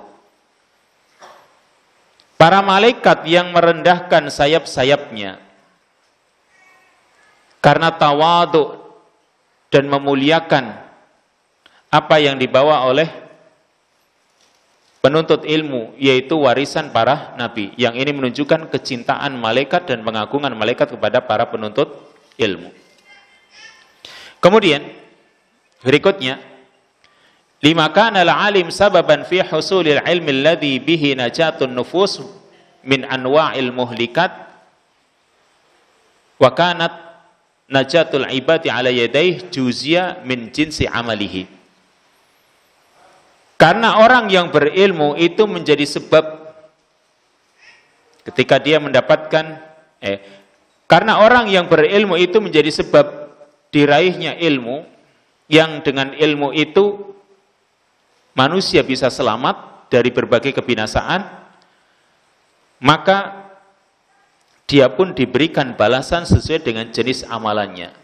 Para malaikat yang merendahkan sayap-sayapnya karena tawadhu dan memuliakan apa yang dibawa oleh penuntut ilmu, yaitu warisan para nabi. Yang ini menunjukkan kecintaan malaikat dan pengagungan malaikat kepada para penuntut ilmu. Kemudian berikutnya, lima kana al-alim sababan fi husulil ilmi alladhi bihi najatun nufus min anwa'il muhlikat wa kanat najatul ibadi ala yadaih juzia min jinsi amalihi. Karena orang yang berilmu itu menjadi sebab ketika dia mendapatkan karena orang yang berilmu itu menjadi sebab diraihnya ilmu, yang dengan ilmu itu manusia bisa selamat dari berbagai kebinasaan, maka dia pun diberikan balasan sesuai dengan jenis amalannya.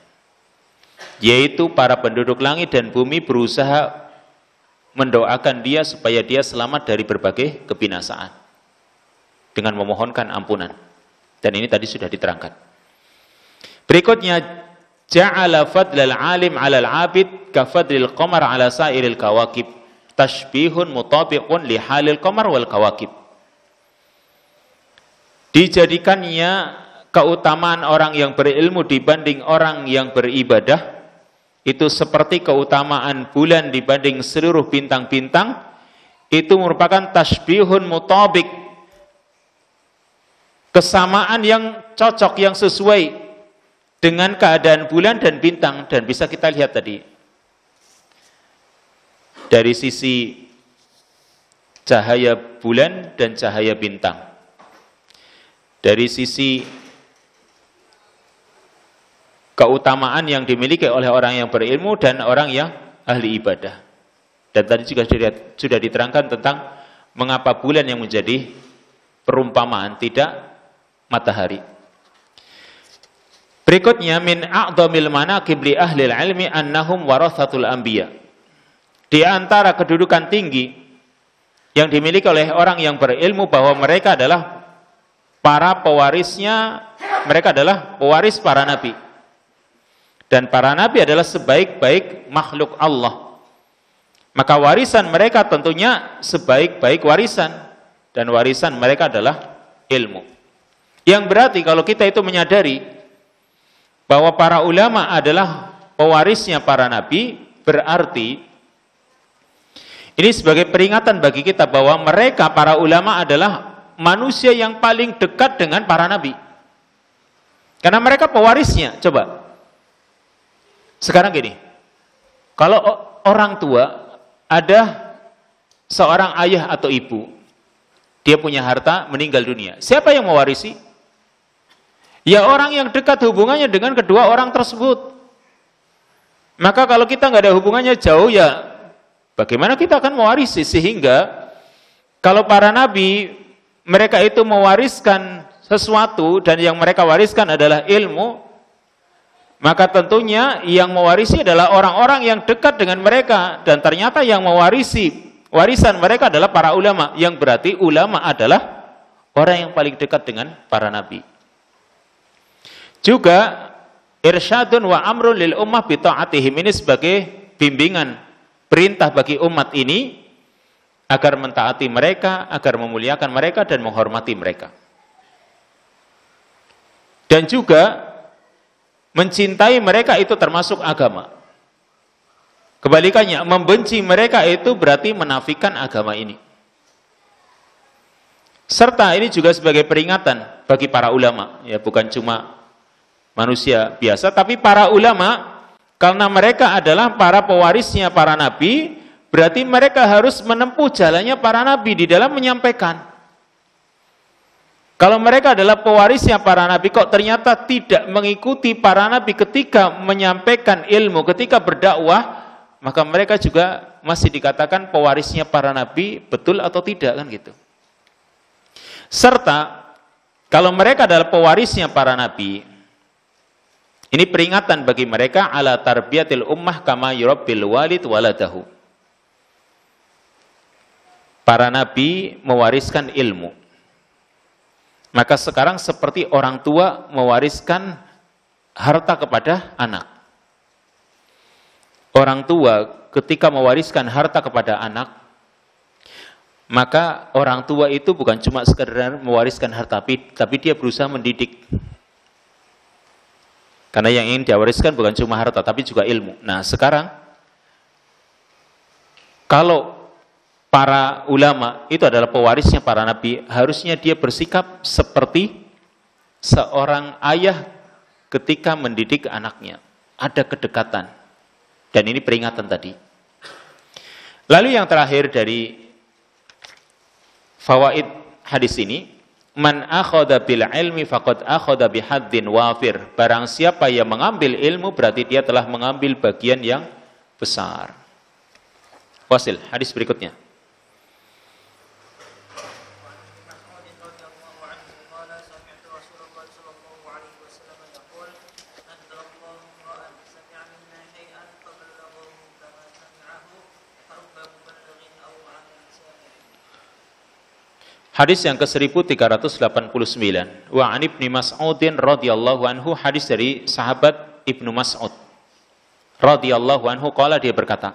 Yaitu para penduduk langit dan bumi berusaha mendoakan dia supaya dia selamat dari berbagai kebinasaan dengan memohonkan ampunan. Dan ini tadi sudah diterangkan. Berikutnya, ja'ala fadlal alim 'alal 'abid ka fadlil qamar 'ala sa'iril kawakib. Tashbihun mutabiqun li halil qamar wal kawakib. Dijadikannya keutamaan orang yang berilmu dibanding orang yang beribadah itu seperti keutamaan bulan dibanding seluruh bintang-bintang. Itu merupakan tashbihun mutabik, kesamaan yang cocok, yang sesuai dengan keadaan bulan dan bintang, dan bisa kita lihat tadi dari sisi cahaya bulan dan cahaya bintang, dari sisi keutamaan yang dimiliki oleh orang yang berilmu dan orang yang ahli ibadah. Dan tadi juga sudah diterangkan tentang mengapa bulan yang menjadi perumpamaan, tidak matahari. Berikutnya, min a'dhamil manaqib li ahli ilmi annahum warathatul anbiya. Di antara kedudukan tinggi yang dimiliki oleh orang yang berilmu bahwa mereka adalah para pewarisnya, mereka adalah pewaris para nabi. Dan para nabi adalah sebaik-baik makhluk Allah. Maka warisan mereka tentunya sebaik-baik warisan, dan warisan mereka adalah ilmu. Yang berarti kalau kita itu menyadari bahwa para ulama adalah pewarisnya para nabi, berarti ini sebagai peringatan bagi kita bahwa mereka, para ulama, adalah manusia yang paling dekat dengan para nabi. Karena mereka pewarisnya. Coba. Sekarang gini. Kalau orang tua, ada seorang ayah atau ibu, dia punya harta, meninggal dunia. Siapa yang mewarisi? Ya orang yang dekat hubungannya dengan kedua orang tersebut. Maka kalau kita nggak ada hubungannya jauh, ya bagaimana kita akan mewarisi? Sehingga kalau para nabi, mereka itu mewariskan sesuatu dan yang mereka wariskan adalah ilmu, maka tentunya yang mewarisi adalah orang-orang yang dekat dengan mereka, dan ternyata yang mewarisi warisan mereka adalah para ulama, yang berarti ulama adalah orang yang paling dekat dengan para nabi. Juga irsyadun wa amrun lil ummah bi ta'atihim, ini sebagai bimbingan, perintah bagi umat ini agar mentaati mereka, agar memuliakan mereka dan menghormati mereka. Dan juga mencintai mereka itu termasuk agama. Kebalikannya, membenci mereka itu berarti menafikan agama ini. Serta ini juga sebagai peringatan bagi para ulama, ya bukan cuma manusia biasa, tapi para ulama, karena mereka adalah para pewarisnya para nabi, berarti mereka harus menempuh jalannya para nabi di dalam menyampaikan. Kalau mereka adalah pewarisnya para nabi, kok ternyata tidak mengikuti para nabi ketika menyampaikan ilmu, ketika berdakwah, maka mereka juga masih dikatakan pewarisnya para nabi, betul atau tidak, kan gitu. Serta kalau mereka adalah pewarisnya para nabi, ini peringatan bagi mereka ala tarbiyatil ummah kama yurabbil walid waladahu. Para nabi mewariskan ilmu. Maka sekarang seperti orang tua mewariskan harta kepada anak. Orang tua ketika mewariskan harta kepada anak, maka orang tua itu bukan cuma sekedar mewariskan harta, tapi dia berusaha mendidik. Karena yang ingin diwariskan bukan cuma harta, tapi juga ilmu. Nah sekarang, kalau para ulama itu adalah pewarisnya para nabi, harusnya dia bersikap seperti seorang ayah ketika mendidik anaknya. Ada kedekatan. Dan ini peringatan tadi. Lalu yang terakhir dari fawaid hadis ini, man akhadha bil ilmi faqad akhadha bihaddin wafir. Barang siapa yang mengambil ilmu berarti dia telah mengambil bagian yang besar. Wasil, hadis berikutnya. Hadis yang ke-1389. Wa an Ibnu Mas'udin radhiyallahu anhu, hadis dari sahabat Ibnu Mas'ud radhiyallahu anhu, qala, dia berkata,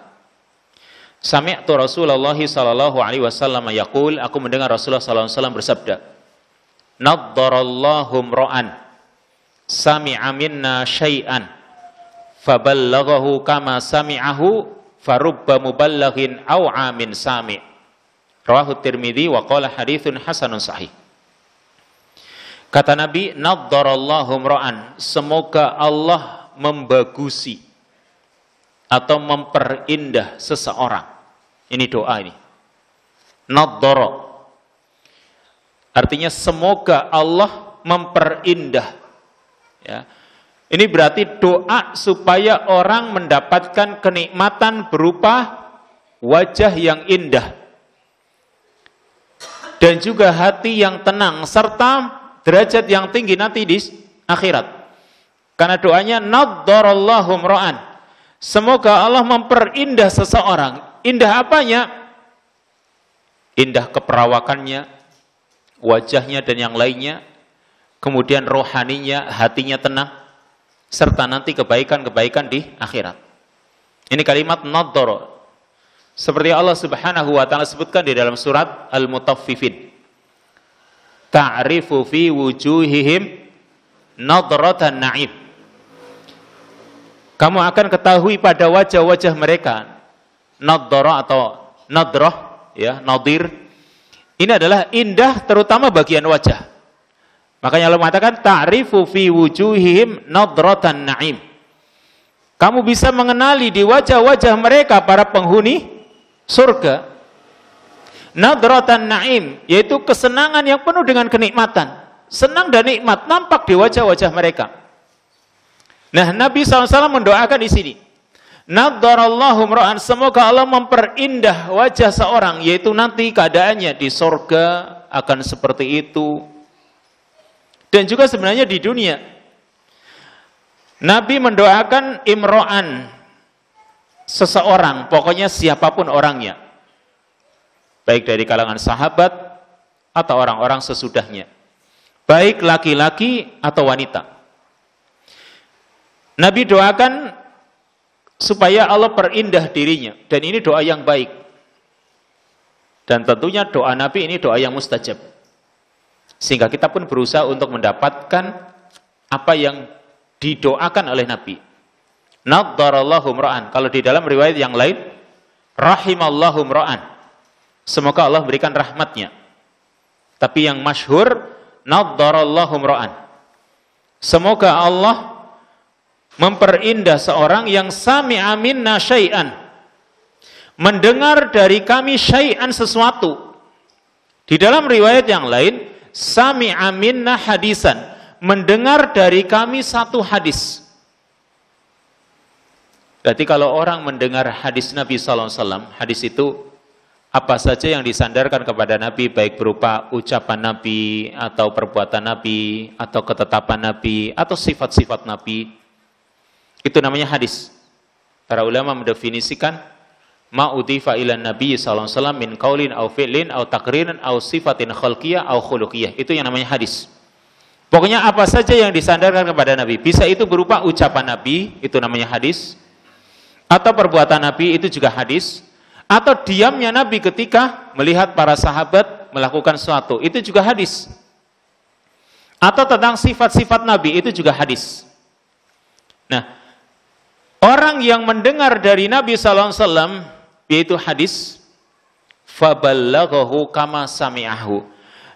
sami'tu Rasulullah sallallahu alaihi wasallam yaqul, aku mendengar Rasulullah sallallahu alaihi wasallam bersabda, naddarallahu imra'an sami'a minna syai'an faballaghahu kama sami'ahu farubba muballighin aw amin sami'. Rawahu Tirmidzi wa qala haditsun hasanun sahih. Kata Nabi, naddarallahu imra'an, semoga Allah membagusi atau memperindah seseorang. Ini doa ini. Naddara. Artinya semoga Allah memperindah. Ya. Ini berarti doa supaya orang mendapatkan kenikmatan berupa wajah yang indah. Dan juga hati yang tenang serta derajat yang tinggi nanti di akhirat. Karena doanya naddarallahu imra'an. Semoga Allah memperindah seseorang. Indah apanya? Indah keperawakannya, wajahnya dan yang lainnya. Kemudian rohaninya, hatinya tenang. Serta nanti kebaikan-kebaikan di akhirat. Ini kalimat naddara. Seperti Allah Subhanahu wa taala sebutkan di dalam surat Al-Mutaffifin. Ta'rifu fi wujuhihim nadratan na'im. Kamu akan ketahui pada wajah-wajah mereka nadrah atau nadrah, ya, nadir. Ini adalah indah terutama bagian wajah. Makanya Allah mengatakan ta'rifu fi wujuhihim nadratan na'im. Kamu bisa mengenali di wajah-wajah mereka para penghuni surga nadratan na'im, yaitu kesenangan yang penuh dengan kenikmatan. Senang dan nikmat nampak di wajah-wajah mereka. Nah, Nabi SAW mendoakan di sini, naddarallahu imra'an, semoga Allah memperindah wajah seorang, yaitu nanti keadaannya di surga akan seperti itu. Dan juga sebenarnya di dunia. Nabi mendoakan imra'an, seseorang, pokoknya siapapun orangnya. Baik dari kalangan sahabat atau orang-orang sesudahnya. Baik laki-laki atau wanita. Nabi doakan supaya Allah perindah dirinya. Dan ini doa yang baik. Dan tentunya doa Nabi ini doa yang mustajab. Sehingga kita pun berusaha untuk mendapatkan apa yang didoakan oleh Nabi. Naddarallahu imra'an. Kalau di dalam riwayat yang lain, rahimallahu imra'an. Semoga Allah berikan rahmatnya. Tapi yang masyhur, naddarallahu imra'an. Semoga Allah memperindah seorang yang sami'a minna syai'an. Mendengar dari kami syai'an sesuatu. Di dalam riwayat yang lain, sami'a minna hadisan. Mendengar dari kami satu hadis. Berarti kalau orang mendengar hadis Nabi SAW, hadis itu apa saja yang disandarkan kepada Nabi, baik berupa ucapan Nabi, atau perbuatan Nabi, atau ketetapan Nabi, atau sifat-sifat Nabi, itu namanya hadis. Para ulama mendefinisikan ma'udhifa ilan Nabi SAW min qaulin au fi'lin au taqririn au sifatin khalqiyah au khuluqiyah. Itu yang namanya hadis. Pokoknya apa saja yang disandarkan kepada Nabi. Bisa itu berupa ucapan Nabi, itu namanya hadis. Atau perbuatan Nabi, itu juga hadis. Atau diamnya Nabi ketika melihat para sahabat melakukan sesuatu, itu juga hadis. Atau tentang sifat-sifat Nabi, itu juga hadis. Nah, orang yang mendengar dari Nabi SAW, yaitu hadis, faballaghahu kama sami'ahu.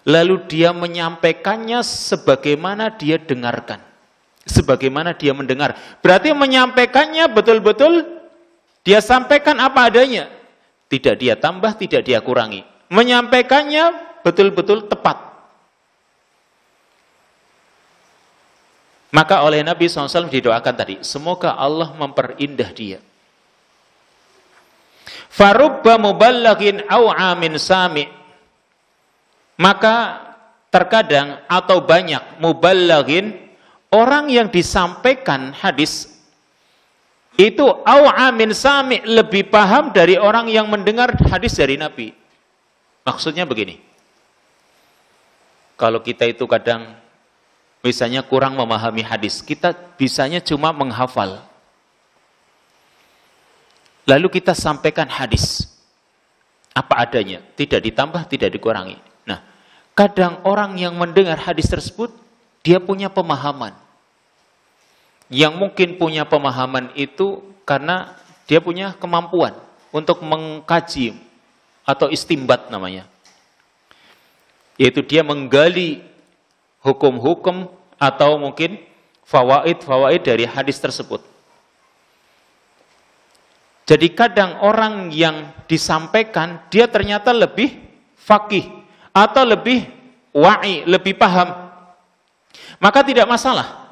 Lalu dia menyampaikannya sebagaimana dia dengarkan. Sebagaimana dia mendengar. Berarti menyampaikannya betul-betul dia sampaikan apa adanya. Tidak dia tambah, tidak dia kurangi. Menyampaikannya betul-betul tepat. Maka oleh Nabi SAW didoakan tadi, semoga Allah memperindah dia. Farubba muballaghin aw'a min sami'. Maka terkadang atau banyak muballaghin, orang yang disampaikan hadis itu aw'a min sami', lebih paham dari orang yang mendengar hadis dari Nabi. Maksudnya begini. Kalau kita itu kadang misalnya kurang memahami hadis, kita bisanya cuma menghafal. Lalu kita sampaikan hadis apa adanya, tidak ditambah, tidak dikurangi. Nah, kadang orang yang mendengar hadis tersebut, dia punya pemahaman. Yang mungkin punya pemahaman itu karena dia punya kemampuan untuk mengkaji atau istimbat namanya. Yaitu dia menggali hukum-hukum atau mungkin fawaid-fawaid dari hadis tersebut. Jadi kadang orang yang disampaikan dia ternyata lebih faqih atau lebih wa'i, lebih paham. Maka tidak masalah.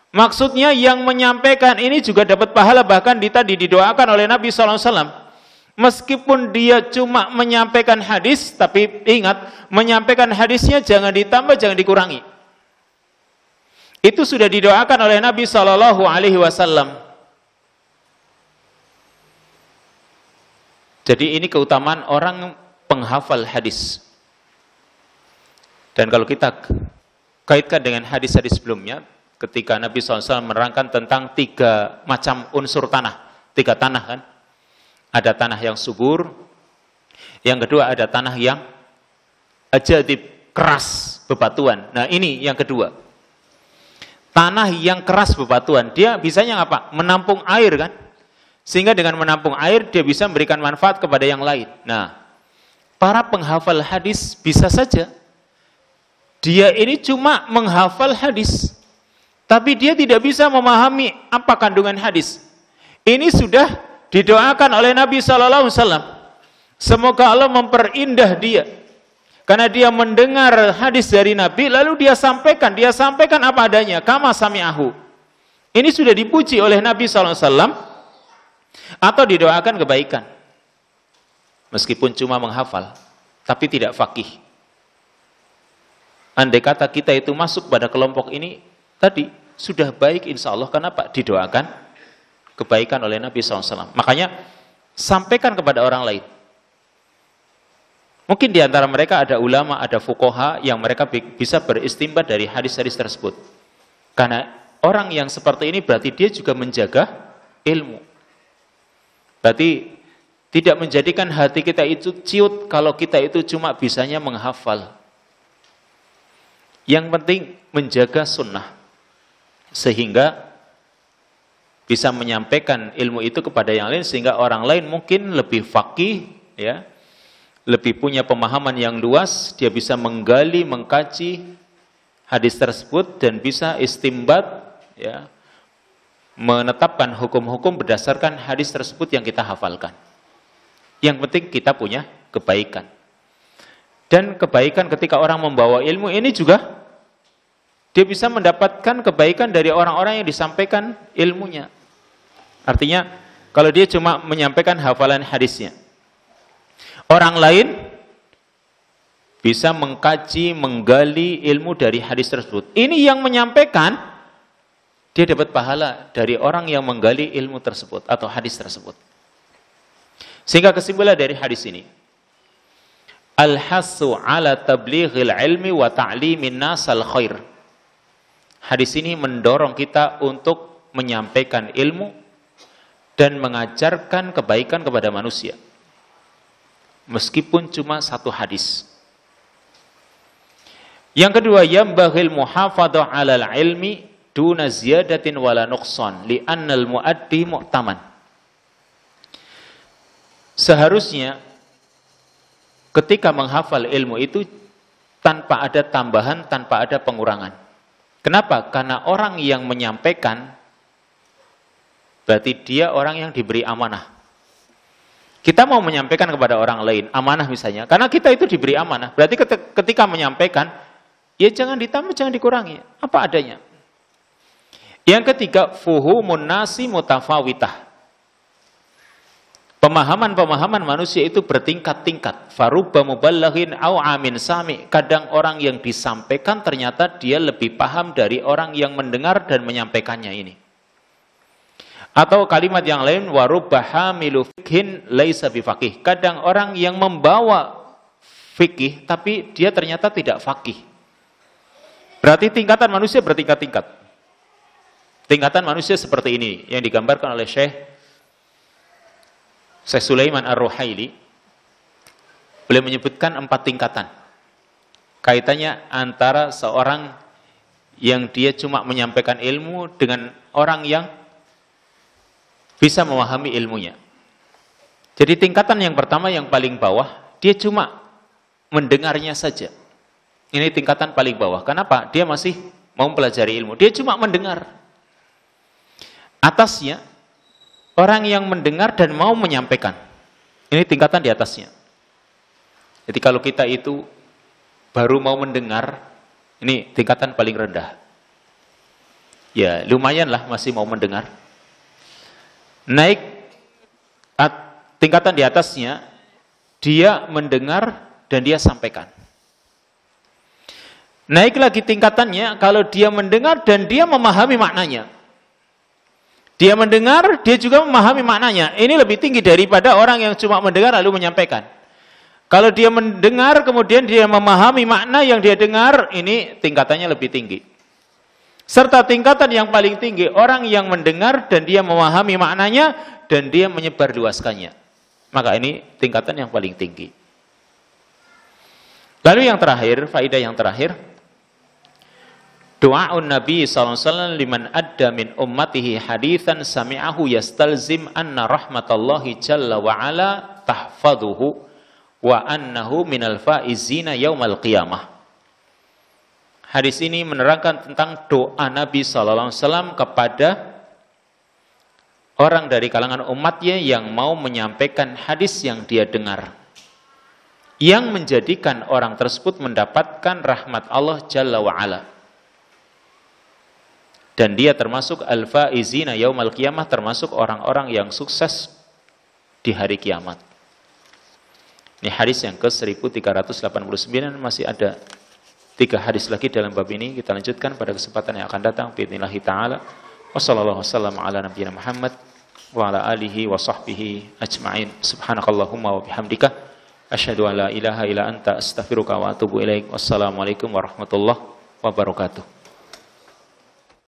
Maksudnya yang menyampaikan ini juga dapat pahala, bahkan tadi didoakan oleh Nabi SAW. Meskipun dia cuma menyampaikan hadis, tapi ingat, menyampaikan hadisnya jangan ditambah, jangan dikurangi. Itu sudah didoakan oleh Nabi SAW. Jadi ini keutamaan orang penghafal hadis. Dan kalau kita kaitkan dengan hadis-hadis sebelumnya, ketika Nabi SAW menerangkan tentang 3 macam unsur tanah. 3 tanah kan. Ada tanah yang subur. Yang kedua ada tanah yang ajadib, keras, bebatuan. Nah ini yang kedua. Tanah yang keras bebatuan. Dia bisanya apa? Menampung air kan. Sehingga dengan menampung air dia bisa memberikan manfaat kepada yang lain. Nah, para penghafal hadis bisa saja. Dia ini cuma menghafal hadis. Tapi dia tidak bisa memahami apa kandungan hadis. Ini sudah didoakan oleh Nabi SAW. Semoga Allah memperindah dia. Karena dia mendengar hadis dari Nabi, lalu dia sampaikan apa adanya. Kama sami'ahu. Ini sudah dipuji oleh Nabi SAW. Atau didoakan kebaikan. Meskipun cuma menghafal, tapi tidak faqih. Andai kata kita itu masuk pada kelompok ini, tadi sudah baik insya Allah. Kenapa? Didoakan kebaikan oleh Nabi SAW. Makanya sampaikan kepada orang lain. Mungkin di antara mereka ada ulama, ada fuqaha yang mereka bisa beristimbat dari hadis-hadis tersebut. Karena orang yang seperti ini berarti dia juga menjaga ilmu. Berarti tidak menjadikan hati kita itu ciut kalau kita itu cuma bisanya menghafal. Yang penting menjaga sunnah. Sehingga bisa menyampaikan ilmu itu kepada yang lain, sehingga orang lain mungkin lebih faqih, ya, lebih punya pemahaman yang luas, dia bisa menggali, mengkaji hadis tersebut dan bisa istimbat, ya, menetapkan hukum-hukum berdasarkan hadis tersebut yang kita hafalkan. Yang penting kita punya kebaikan. Dan kebaikan ketika orang membawa ilmu ini juga dia bisa mendapatkan kebaikan dari orang-orang yang disampaikan ilmunya. Artinya, kalau dia cuma menyampaikan hafalan hadisnya, orang lain bisa mengkaji, menggali ilmu dari hadis tersebut. Ini yang menyampaikan, dia dapat pahala dari orang yang menggali ilmu tersebut atau hadis tersebut. Sehingga kesimpulan dari hadis ini, al-hassu ala tablighil ilmi wa ta'limin nasal khair. Hadis ini mendorong kita untuk menyampaikan ilmu dan mengajarkan kebaikan kepada manusia. Meskipun cuma 1 hadis. Yang kedua, yambaghil muhafadhah 'alal ilmi duna ziyadatin wala nuqsan li'annal muaddi mu'taman. Seharusnya ketika menghafal ilmu itu tanpa ada tambahan, tanpa ada pengurangan. Kenapa? Karena orang yang menyampaikan berarti dia orang yang diberi amanah. Kita mau menyampaikan kepada orang lain, amanah misalnya. Karena kita itu diberi amanah. Berarti ketika menyampaikan, ya jangan ditambah, jangan dikurangi. Apa adanya. Yang ketiga, fuhumun nasi mutafawitah. Pemahaman-pemahaman manusia itu bertingkat-tingkat. Farubba mubalaghin au amin sami. Kadang orang yang disampaikan ternyata dia lebih paham dari orang yang mendengar dan menyampaikannya ini. Atau kalimat yang lain, warubba hamilu fikhin laisa bifaqih. Kadang orang yang membawa fikih tapi dia ternyata tidak faqih. Berarti tingkatan manusia bertingkat-tingkat. Tingkatan manusia seperti ini yang digambarkan oleh Syekh Sulaiman Ar-Ruhaili. Beliau menyebutkan 4 tingkatan. Kaitannya antara seorang yang dia cuma menyampaikan ilmu dengan orang yang bisa memahami ilmunya. Jadi tingkatan yang pertama yang paling bawah, dia cuma mendengarnya saja. Ini tingkatan paling bawah. Kenapa? Dia masih mau mempelajari ilmu. Dia cuma mendengar. Atasnya, orang yang mendengar dan mau menyampaikan. Ini tingkatan di atasnya. Jadi kalau kita itu baru mau mendengar, ini tingkatan paling rendah. Ya, lumayan lah masih mau mendengar. Naik tingkatan di atasnya, dia mendengar dan dia sampaikan. Naik lagi tingkatannya kalau dia mendengar dan dia memahami maknanya. Dia mendengar, dia juga memahami maknanya. Ini lebih tinggi daripada orang yang cuma mendengar lalu menyampaikan. Kalau dia mendengar kemudian dia memahami makna yang dia dengar, ini tingkatannya lebih tinggi. Serta tingkatan yang paling tinggi, orang yang mendengar dan dia memahami maknanya dan dia menyebarluaskannya. Maka ini tingkatan yang paling tinggi. Lalu yang terakhir, faedah yang terakhir, doaun Nabi SAW liman adda min ummatihi hadithan sami'ahu yastalzim anna rahmatallahi jalla wa'ala tahfaduhu wa annahu minal faizina yaumal qiyamah. Hadis ini menerangkan tentang doa Nabi SAW kepada orang dari kalangan umatnya yang mau menyampaikan hadis yang dia dengar, yang menjadikan orang tersebut mendapatkan rahmat Allah Jalla wa'ala. Dan dia termasuk al-faizina yaumal qiyamah, termasuk orang-orang yang sukses di hari kiamat. Ini hadis yang ke-1389, masih ada 3 hadis lagi dalam bab ini. Kita lanjutkan pada kesempatan yang akan datang. Bi'idhnillahi ta'ala. Wassallallahu wasallam ala nabiyina Muhammad wa ala alihi wa sahbihi ajma'in. Subhanakallahumma wa bihamdika asyhadu an la ilaha illa anta astaghfiruka wa atubu ilaik. Wassalamualaikum warahmatullahi wabarakatuh.